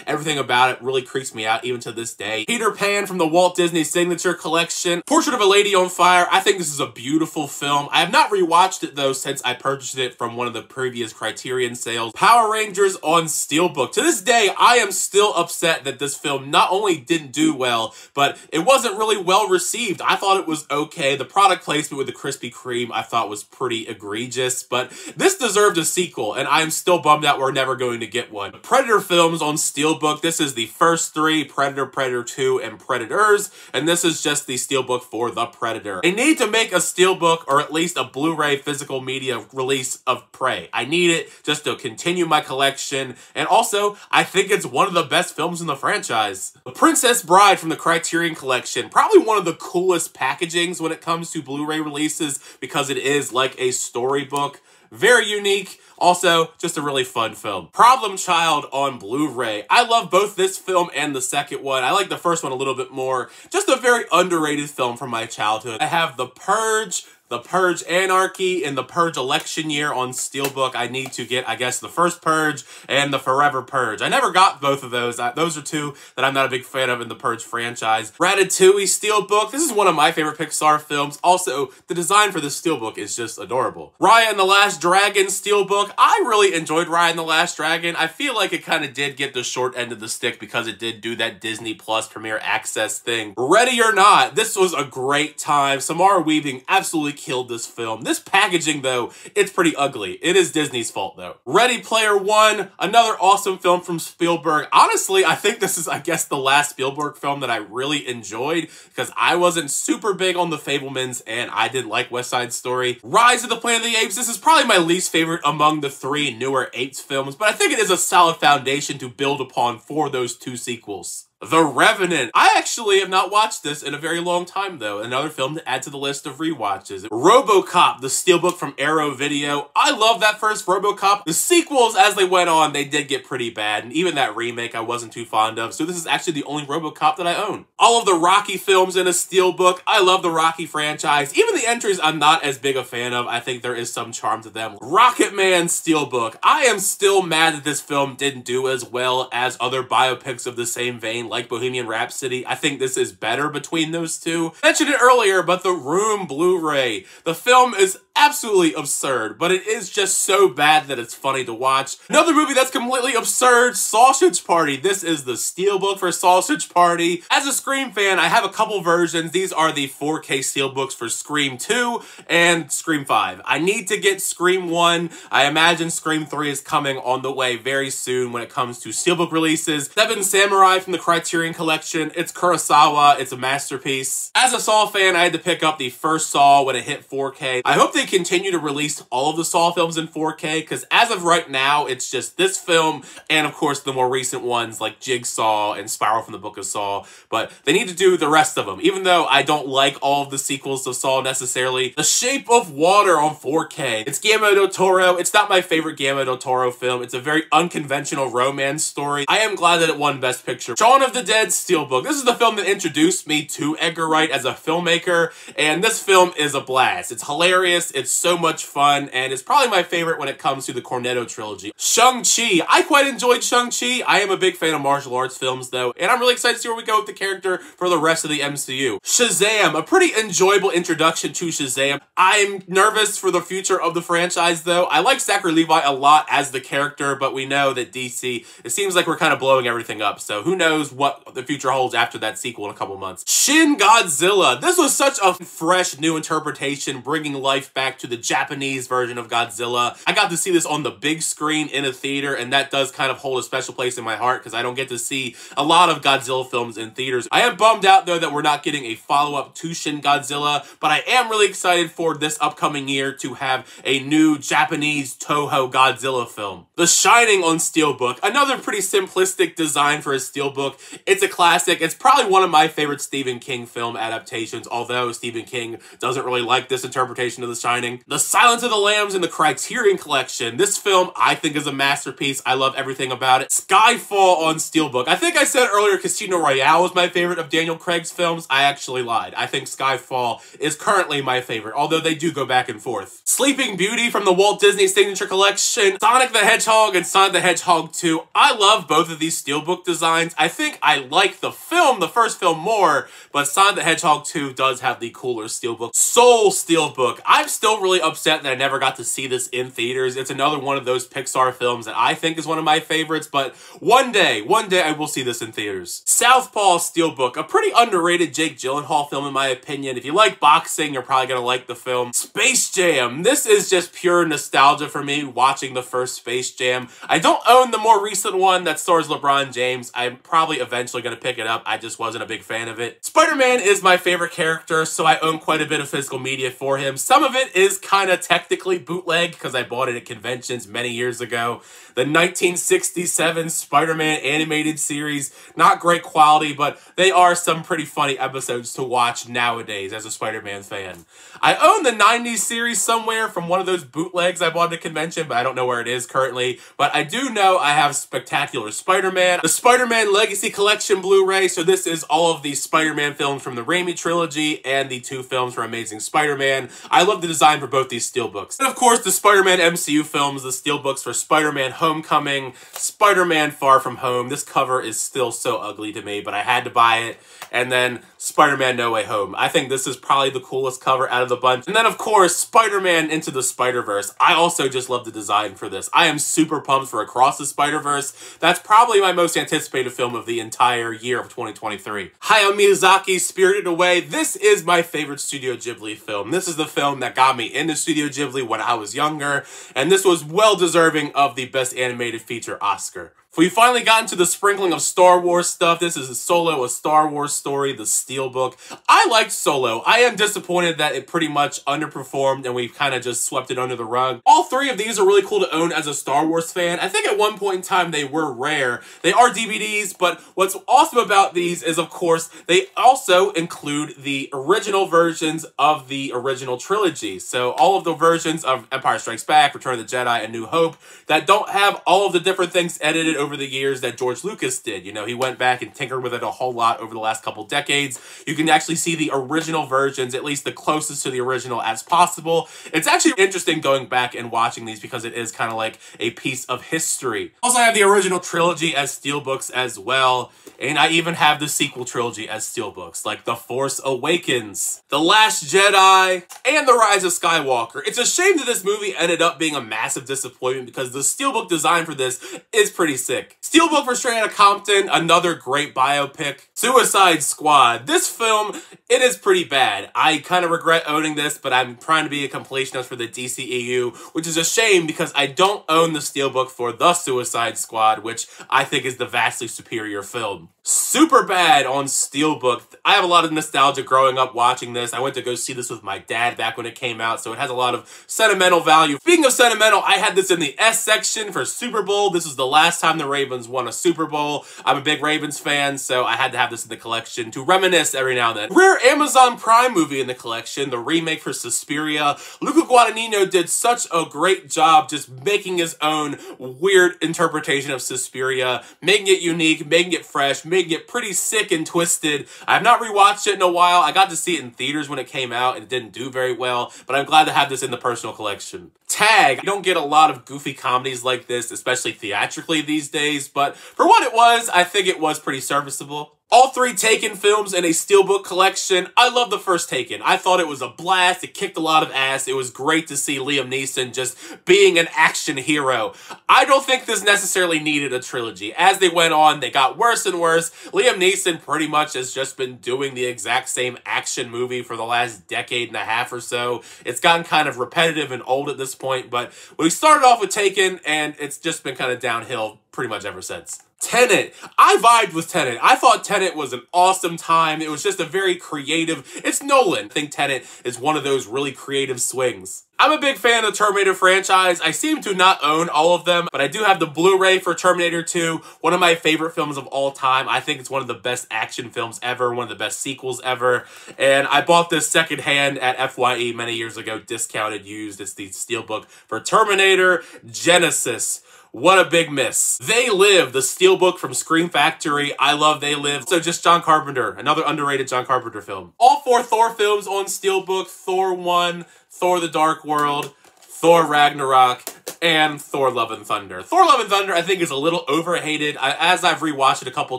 Everything about it really creeps me out even to this day. Peter Pan from the Walt Disney Signature Collection. Portrait of a Lady on Fire. I think this is a beautiful film. I have not rewatched it though since I purchased it from one of the previous Criterion sales. Power Rangers on Steelbook. To this day, I am still upset that this film not only didn't do well, but it wasn't really well received. I thought it was okay. The product placement with the Krispy Kreme I thought was pretty egregious, but this deserved a sequel, and I'm still bummed out we're never going to get one. Predator films on Steelbook. This is the first three, Predator, Predator 2, and Predators, and this is just the Steelbook for The Predator. They need to make a Steelbook, or at least a Blu-ray physical media release of Prey. I need it just to continue my collection, and also, I think it's one of the best films in the franchise. The Princess Bride from the Criterion Collection. Probably one of the coolest packagings when it comes to Blu-ray releases, because it is like a storybook. Very unique. Also, just a really fun film. Problem Child on Blu-ray. I love both this film and the second one. I like the first one a little bit more. Just a very underrated film from my childhood. I have The Purge, The Purge Anarchy, and The Purge Election Year on Steelbook. I need to get, I guess, The First Purge and The Forever Purge. I never got both of those. Those are two that I'm not a big fan of in the Purge franchise. Ratatouille Steelbook. This is one of my favorite Pixar films. Also, the design for this Steelbook is just adorable. Raya and the Last Dragon Steelbook. I really enjoyed Raya and the Last Dragon. I feel like it kind of did get the short end of the stick because it did do that Disney Plus Premier Access thing. Ready or Not. This was a great time. Samara Weaving absolutely killed this film. This packaging, though, it's pretty ugly. It is Disney's fault, though. Ready Player One, another awesome film from Spielberg. Honestly, I think this is, I guess, the last Spielberg film that I really enjoyed, because I wasn't super big on The Fabelmans, and I didn't like West Side Story. Rise of the Planet of the Apes, this is probably my least favorite among the three newer Apes films, but I think it is a solid foundation to build upon for those two sequels. The Revenant. I actually have not watched this in a very long time, though. Another film to add to the list of rewatches. RoboCop, the steelbook from Arrow Video. I love that first RoboCop. The sequels, as they went on, they did get pretty bad, and even that remake I wasn't too fond of, so this is actually the only RoboCop that I own. All of the Rocky films in a steelbook. I love the Rocky franchise. Even the entries I'm not as big a fan of. I think there is some charm to them. Rocketman steelbook. I am still mad that this film didn't do as well as other biopics of the same vein, like Bohemian Rhapsody. I think this is better between those two. I mentioned it earlier, but The Room Blu-ray. The film is absolutely absurd, but it is just so bad that it's funny to watch. Another movie that's completely absurd, Sausage Party. This is the steelbook for Sausage Party. As a Scream fan, I have a couple versions. These are the 4K steelbooks for Scream 2 and Scream 5. I need to get Scream 1. I imagine Scream 3 is coming on the way very soon when it comes to steelbook releases. Seven Samurai from the Criterion Collection. It's Kurosawa. It's a masterpiece. As a Saw fan, I had to pick up the first Saw when it hit 4K. I hope they continue to release all of the Saw films in 4K, because as of right now, it's just this film and, of course, the more recent ones like Jigsaw and Spiral from the Book of Saw, but they need to do the rest of them, even though I don't like all of the sequels to Saw necessarily. The Shape of Water on 4K. It's Guillermo del Toro. It's not my favorite Guillermo del Toro film. It's a very unconventional romance story. I am glad that it won Best Picture. Shaun of the Dead steelbook. This is the film that introduced me to Edgar Wright as a filmmaker, and this film is a blast. It's hilarious. It's so much fun, and it's probably my favorite when it comes to the Cornetto trilogy. Shang-Chi. I quite enjoyed Shang-Chi. I am a big fan of martial arts films, though, and I'm really excited to see where we go with the character for the rest of the MCU. Shazam. A pretty enjoyable introduction to Shazam. I'm nervous for the future of the franchise, though. I like Zachary Levi a lot as the character, but we know that DC, it seems like we're kind of blowing everything up, so who knows what the future holds after that sequel in a couple months. Shin Godzilla. This was such a fresh new interpretation, bringing life back to the Japanese version of Godzilla. I got to see this on the big screen in a theater, and that does kind of hold a special place in my heart because I don't get to see a lot of Godzilla films in theaters. I am bummed out, though, that we're not getting a follow-up to Shin Godzilla, but I am really excited for this upcoming year to have a new Japanese Toho Godzilla film. The Shining on steelbook. Another pretty simplistic design for a steelbook. It's a classic. It's probably one of my favorite Stephen King film adaptations, although Stephen King doesn't really like this interpretation of The Shining. The Silence of the Lambs in the Criterion Collection. This film, I think, is a masterpiece. I love everything about it. Skyfall on steelbook. I think I said earlier Casino Royale was my favorite of Daniel Craig's films. I actually lied. I think Skyfall is currently my favorite, although they do go back and forth. Sleeping Beauty from the Walt Disney Signature Collection. Sonic the Hedgehog and Sonic the Hedgehog 2. I love both of these steelbook designs. I think I like the film, the first film, more, but Sonic the Hedgehog 2 does have the cooler steelbook. Soul steelbook. I'm still really upset that I never got to see this in theaters. It's another one of those Pixar films that I think is one of my favorites, but one day I will see this in theaters. Southpaw steelbook. A pretty underrated Jake Gyllenhaal film in my opinion. If you like boxing, you're probably gonna like the film. Space Jam. This is just pure nostalgia for me watching the first Space Jam. I don't own the more recent one that stars LeBron James. I'm probably eventually gonna pick it up. I just wasn't a big fan of it. Spider-Man is my favorite character, so I own quite a bit of physical media for him. Some of it is kind of technically bootleg because I bought it at conventions many years ago. The 1967 Spider-Man animated series, not great quality, but they are some pretty funny episodes to watch nowadays as a Spider-Man fan. I own the 90s series somewhere from one of those bootlegs I bought at a convention, but I don't know where it is currently. But I do know I have Spectacular Spider-Man, the Spider-Man Legacy Collection Blu-ray, so this is all of the Spider-Man films from the Raimi trilogy and the 2 films from Amazing Spider-Man. I love the design design for both these steelbooks. And of course, the Spider-Man MCU films, the steelbooks for Spider-Man Homecoming, Spider-Man Far From Home. This cover is still so ugly to me, but I had to buy it. And then Spider-Man No Way Home. I think this is probably the coolest cover out of the bunch. And then, of course, Spider-Man Into the Spider-Verse. I also just love the design for this. I am super pumped for Across the Spider-Verse. That's probably my most anticipated film of the entire year of 2023. Hayao Miyazaki's Spirited Away. This is my favorite Studio Ghibli film. This is the film that got me into Studio Ghibli when I was younger, and this was well deserving of the Best Animated Feature Oscar. We finally got into the sprinkling of Star Wars stuff. This is Solo, a Star Wars story, the Steelbook. I liked Solo. I am disappointed that it pretty much underperformed and we kind of just swept it under the rug. All three of these are really cool to own as a Star Wars fan. I think at one point in time they were rare. They are DVDs, but what's awesome about these is, of course, they also include the original versions of the original trilogy. So all of the versions of Empire Strikes Back, Return of the Jedi, and New Hope that don't have all of the different things edited over the years that George Lucas did. You know, he went back and tinkered with it a whole lot over the last couple decades. You can actually see the original versions, at least the closest to the original as possible. It's actually interesting going back and watching these because it is kind of like a piece of history. Also, I have the original trilogy as steelbooks as well, and I even have the sequel trilogy as steelbooks, like The Force Awakens, The Last Jedi, and The Rise of Skywalker. It's a shame that this movie ended up being a massive disappointment because the steelbook design for this is pretty sick. Steelbook for Straight Outta Compton, another great biopic. Suicide Squad. This film, it is pretty bad. I kind of regret owning this, but I'm trying to be a completionist for the DCEU, which is a shame because I don't own the steelbook for The Suicide Squad, which I think is the vastly superior film. Super bad on steelbook. I have a lot of nostalgia growing up watching this. I went to go see this with my dad back when it came out, so it has a lot of sentimental value. Speaking of sentimental, I had this in the S section for Super Bowl. This was the last time the Ravens won a Super Bowl. I'm a big Ravens fan, so I had to have this in the collection to reminisce every now and then. Rare Amazon Prime movie in the collection, the remake for Suspiria. Luca Guadagnino did such a great job just making his own weird interpretation of Suspiria, making it unique, making it fresh, making it pretty sick and twisted. I have not rewatched it in a while. I got to see it in theaters when it came out and it didn't do very well, but I'm glad to have this in the personal collection. Tag. You don't get a lot of goofy comedies like this, especially theatrically these days, but for what it was, I think it was pretty serviceable. All three Taken films in a steelbook collection. I love the first Taken. I thought it was a blast. It kicked a lot of ass. It was great to see Liam Neeson just being an action hero. I don't think this necessarily needed a trilogy. As they went on, they got worse and worse. Liam Neeson pretty much has just been doing the exact same action movie for the last decade and a half or so. It's gotten kind of repetitive and old at this point, but we started off with Taken, and it's just been kind of downhill pretty much ever since. Tenet. I vibed with Tenet. I thought Tenet was an awesome time. It was just a very creative... It's Nolan. I think Tenet is one of those really creative swings. I'm a big fan of the Terminator franchise. I seem to not own all of them, but I do have the Blu-ray for Terminator 2, one of my favorite films of all time. I think it's one of the best action films ever, one of the best sequels ever, and I bought this secondhand at FYE many years ago, discounted, used. It's the steelbook for Terminator Genesis. What a big miss. They Live, the steelbook from Scream Factory. I love They Live. So just John Carpenter, another underrated John Carpenter film. All four Thor films on steelbook: Thor 1, Thor the Dark World, Thor Ragnarok, and Thor Love and Thunder. Thor Love and Thunder, I think, is a little overhated. As I've rewatched it a couple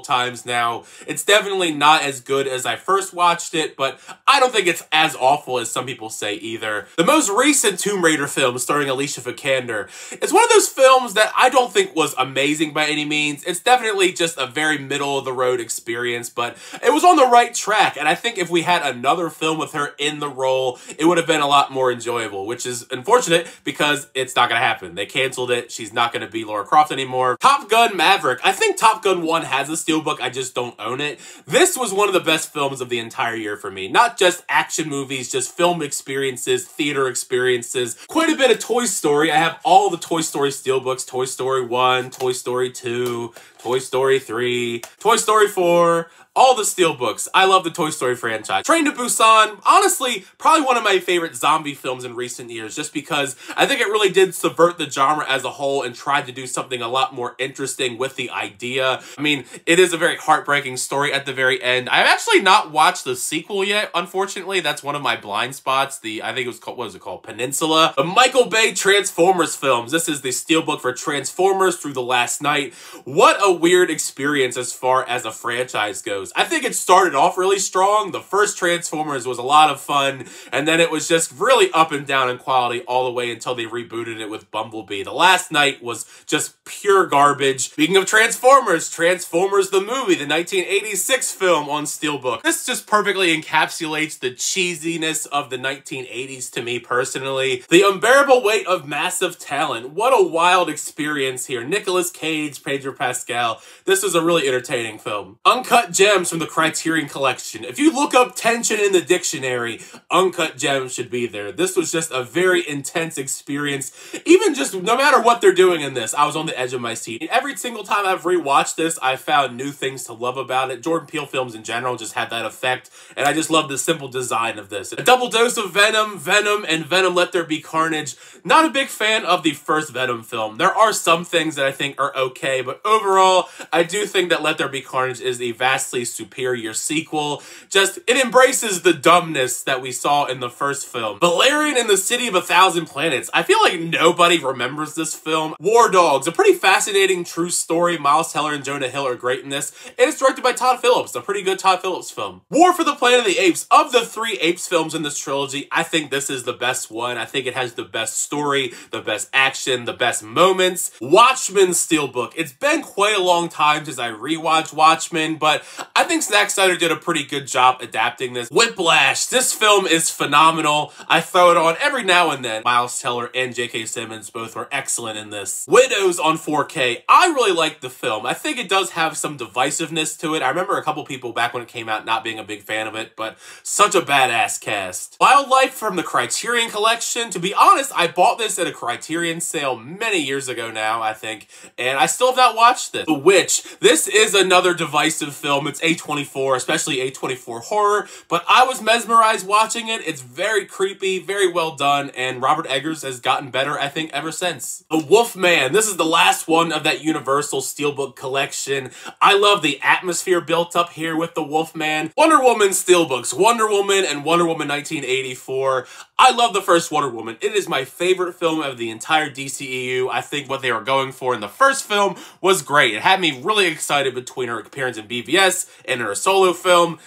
times now, it's definitely not as good as I first watched it, but I don't think it's as awful as some people say either. The most recent Tomb Raider film, starring Alicia Vikander, is one of those films that I don't think was amazing by any means. It's definitely just a very middle-of-the-road experience, but it was on the right track, and I think if we had another film with her in the role, it would have been a lot more enjoyable, which is unfortunate because it's not going to happen. They canceled it. She's not going to be Lara Croft anymore. Top Gun Maverick. I think Top Gun 1 has a steelbook. I just don't own it. This was one of the best films of the entire year for me. Not just action movies, just film experiences, theater experiences. Quite a bit of Toy Story. I have all the Toy Story steelbooks. Toy Story 1, Toy Story 2, Toy Story 3, Toy Story 4, all the Steelbooks. I love the Toy Story franchise. Train to Busan, honestly, probably one of my favorite zombie films in recent years, just because I think it really did subvert the genre as a whole and tried to do something a lot more interesting with the idea. I mean, it is a very heartbreaking story at the very end. I've actually not watched the sequel yet, unfortunately. That's one of my blind spots. I think it was called, what was it called? Peninsula. The Michael Bay Transformers films. This is the Steelbook for Transformers Through the Last Night. What a weird experience as far as a franchise goes. I think it started off really strong. The first Transformers was a lot of fun, and then it was just really up and down in quality all the way until they rebooted it with Bumblebee. The Last Night was just pure garbage. Speaking of Transformers, Transformers the movie, the 1986 film on Steelbook. This just perfectly encapsulates the cheesiness of the 1980s to me personally. The unbearable weight of massive talent. What a wild experience here. Nicolas Cage, Pedro Pascal. This was a really entertaining film. Uncut Gems from the Criterion Collection. If you look up tension in the dictionary, Uncut Gems should be there. This was just a very intense experience. Even just no matter what they're doing in this, I was on the edge of my seat. Every single time I've rewatched this, I found new things to love about it. Jordan Peele films in general just had that effect, and I just love the simple design of this. A double dose of Venom, and Venom Let There Be Carnage. Not a big fan of the first Venom film. There are some things that I think are okay, but overall, I do think that Let There Be Carnage is a vastly superior sequel. Just, it embraces the dumbness that we saw in the first film. Valerian and the City of a Thousand Planets. I feel like nobody remembers this film. War Dogs, a pretty fascinating true story. Miles Teller and Jonah Hill are great in this. And it's directed by Todd Phillips, a pretty good Todd Phillips film. War for the Planet of the Apes. Of the 3 Apes films in this trilogy, I think this is the best one. I think it has the best story, the best action, the best moments. Watchmen Steelbook. It's been quite a long time since I rewatched Watchmen, but I think Zack Snyder did a pretty good job adapting this. Whiplash. This film is phenomenal. I throw it on every now and then. Miles Teller and J.K. Simmons both were excellent in this. Widows on 4K. I really like the film. I think it does have some divisiveness to it. I remember a couple people back when it came out not being a big fan of it, but such a badass cast. Wildlife from the Criterion Collection. To be honest, I bought this at a Criterion sale many years ago now, I think, and I still have not watched this. The Witch. This is another divisive film. It's A24, especially A24 horror, but I was mesmerized watching it. It's very creepy, very well done, and Robert Eggers has gotten better, I think, ever since. The Wolfman. This is the last one of that Universal Steelbook collection. I love the atmosphere built up here with the Wolfman. Wonder Woman Steelbooks. Wonder Woman and Wonder Woman 1984. I love the first Wonder Woman. It is my favorite film of the entire DCEU. I think what they were going for in the first film was great. It had me really excited between her appearance in BVS and her solo film.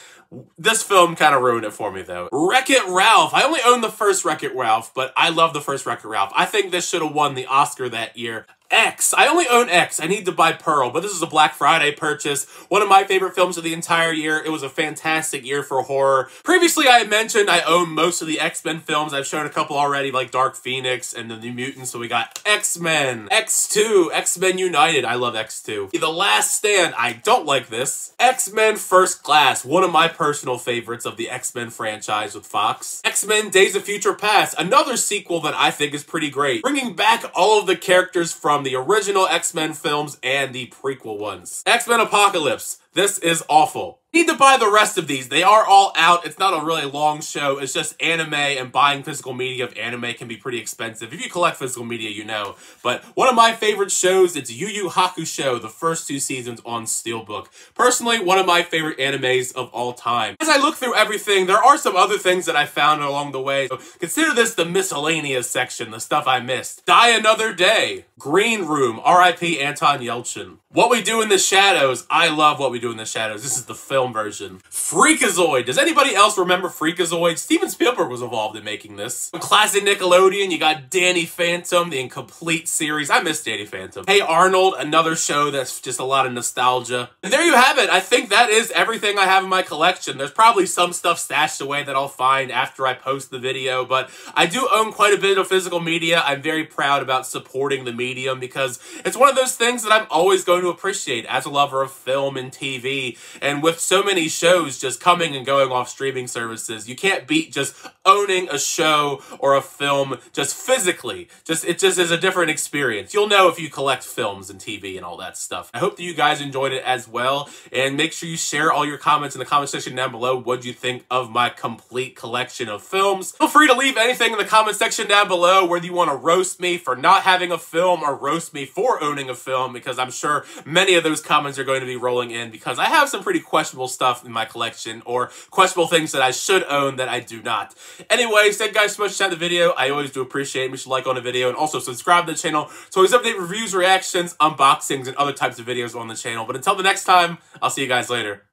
This film kind of ruined it for me, though. Wreck-It Ralph. I only own the first Wreck-It Ralph, but I love the first Wreck-It Ralph. I think this should have won the Oscar that year. X. I only own X. I need to buy Pearl, but this is a Black Friday purchase. One of my favorite films of the entire year. It was a fantastic year for horror. Previously, I had mentioned I own most of the X-Men films. I've shown a couple already, like Dark Phoenix and the New Mutants. So we got X-Men, X2, X-Men United. I love X2. The Last Stand. I don't like this. X-Men First Class. One of my personal favorites of the X-Men franchise with Fox. X-Men Days of Future Past. Another sequel that I think is pretty great. Bringing back all of the characters from the original X-Men films and the prequel ones. X-Men Apocalypse. This is awful. Need to buy the rest of these. They are all out. It's not a really long show. It's just anime, and buying physical media of anime can be pretty expensive. If you collect physical media, you know. But one of my favorite shows, it's Yu Yu Hakusho, the first 2 seasons on Steelbook. Personally, one of my favorite animes of all time. As I look through everything, there are some other things that I found along the way. So consider this the miscellaneous section, the stuff I missed. Die Another Day. Green Room. R.I.P. Anton Yelchin. What We Do in the Shadows. I love What We Do in the Shadows. This is the film version. Freakazoid. Does anybody else remember Freakazoid? Steven Spielberg was involved in making this. Classic Nickelodeon. You got Danny Phantom, the Incomplete series. I miss Danny Phantom. Hey Arnold, another show that's just a lot of nostalgia. And there you have it. I think that is everything I have in my collection. There's probably some stuff stashed away that I'll find after I post the video, but I do own quite a bit of physical media. I'm very proud about supporting the medium because it's one of those things that I'm always going to appreciate as a lover of film and TV. And with so many shows just coming and going off streaming services, you can't beat just owning a show or a film just physically. It just is a different experience. You'll know if you collect films and TV and all that stuff. I hope that you guys enjoyed it as well, and make sure you share all your comments in the comment section down below. What do you think of my complete collection of films? Feel free to leave anything in the comment section down below, whether you want to roast me for not having a film or roast me for owning a film, because I'm sure many of those comments are going to be rolling in because I have some pretty questionable stuff in my collection, or questionable things that I should own that I do not. Anyways, thank you guys so much for watching the video. I always do appreciate it. Make sure you like on the video and also subscribe to the channel so I always update reviews, reactions, unboxings, and other types of videos on the channel. But until the next time, I'll see you guys later.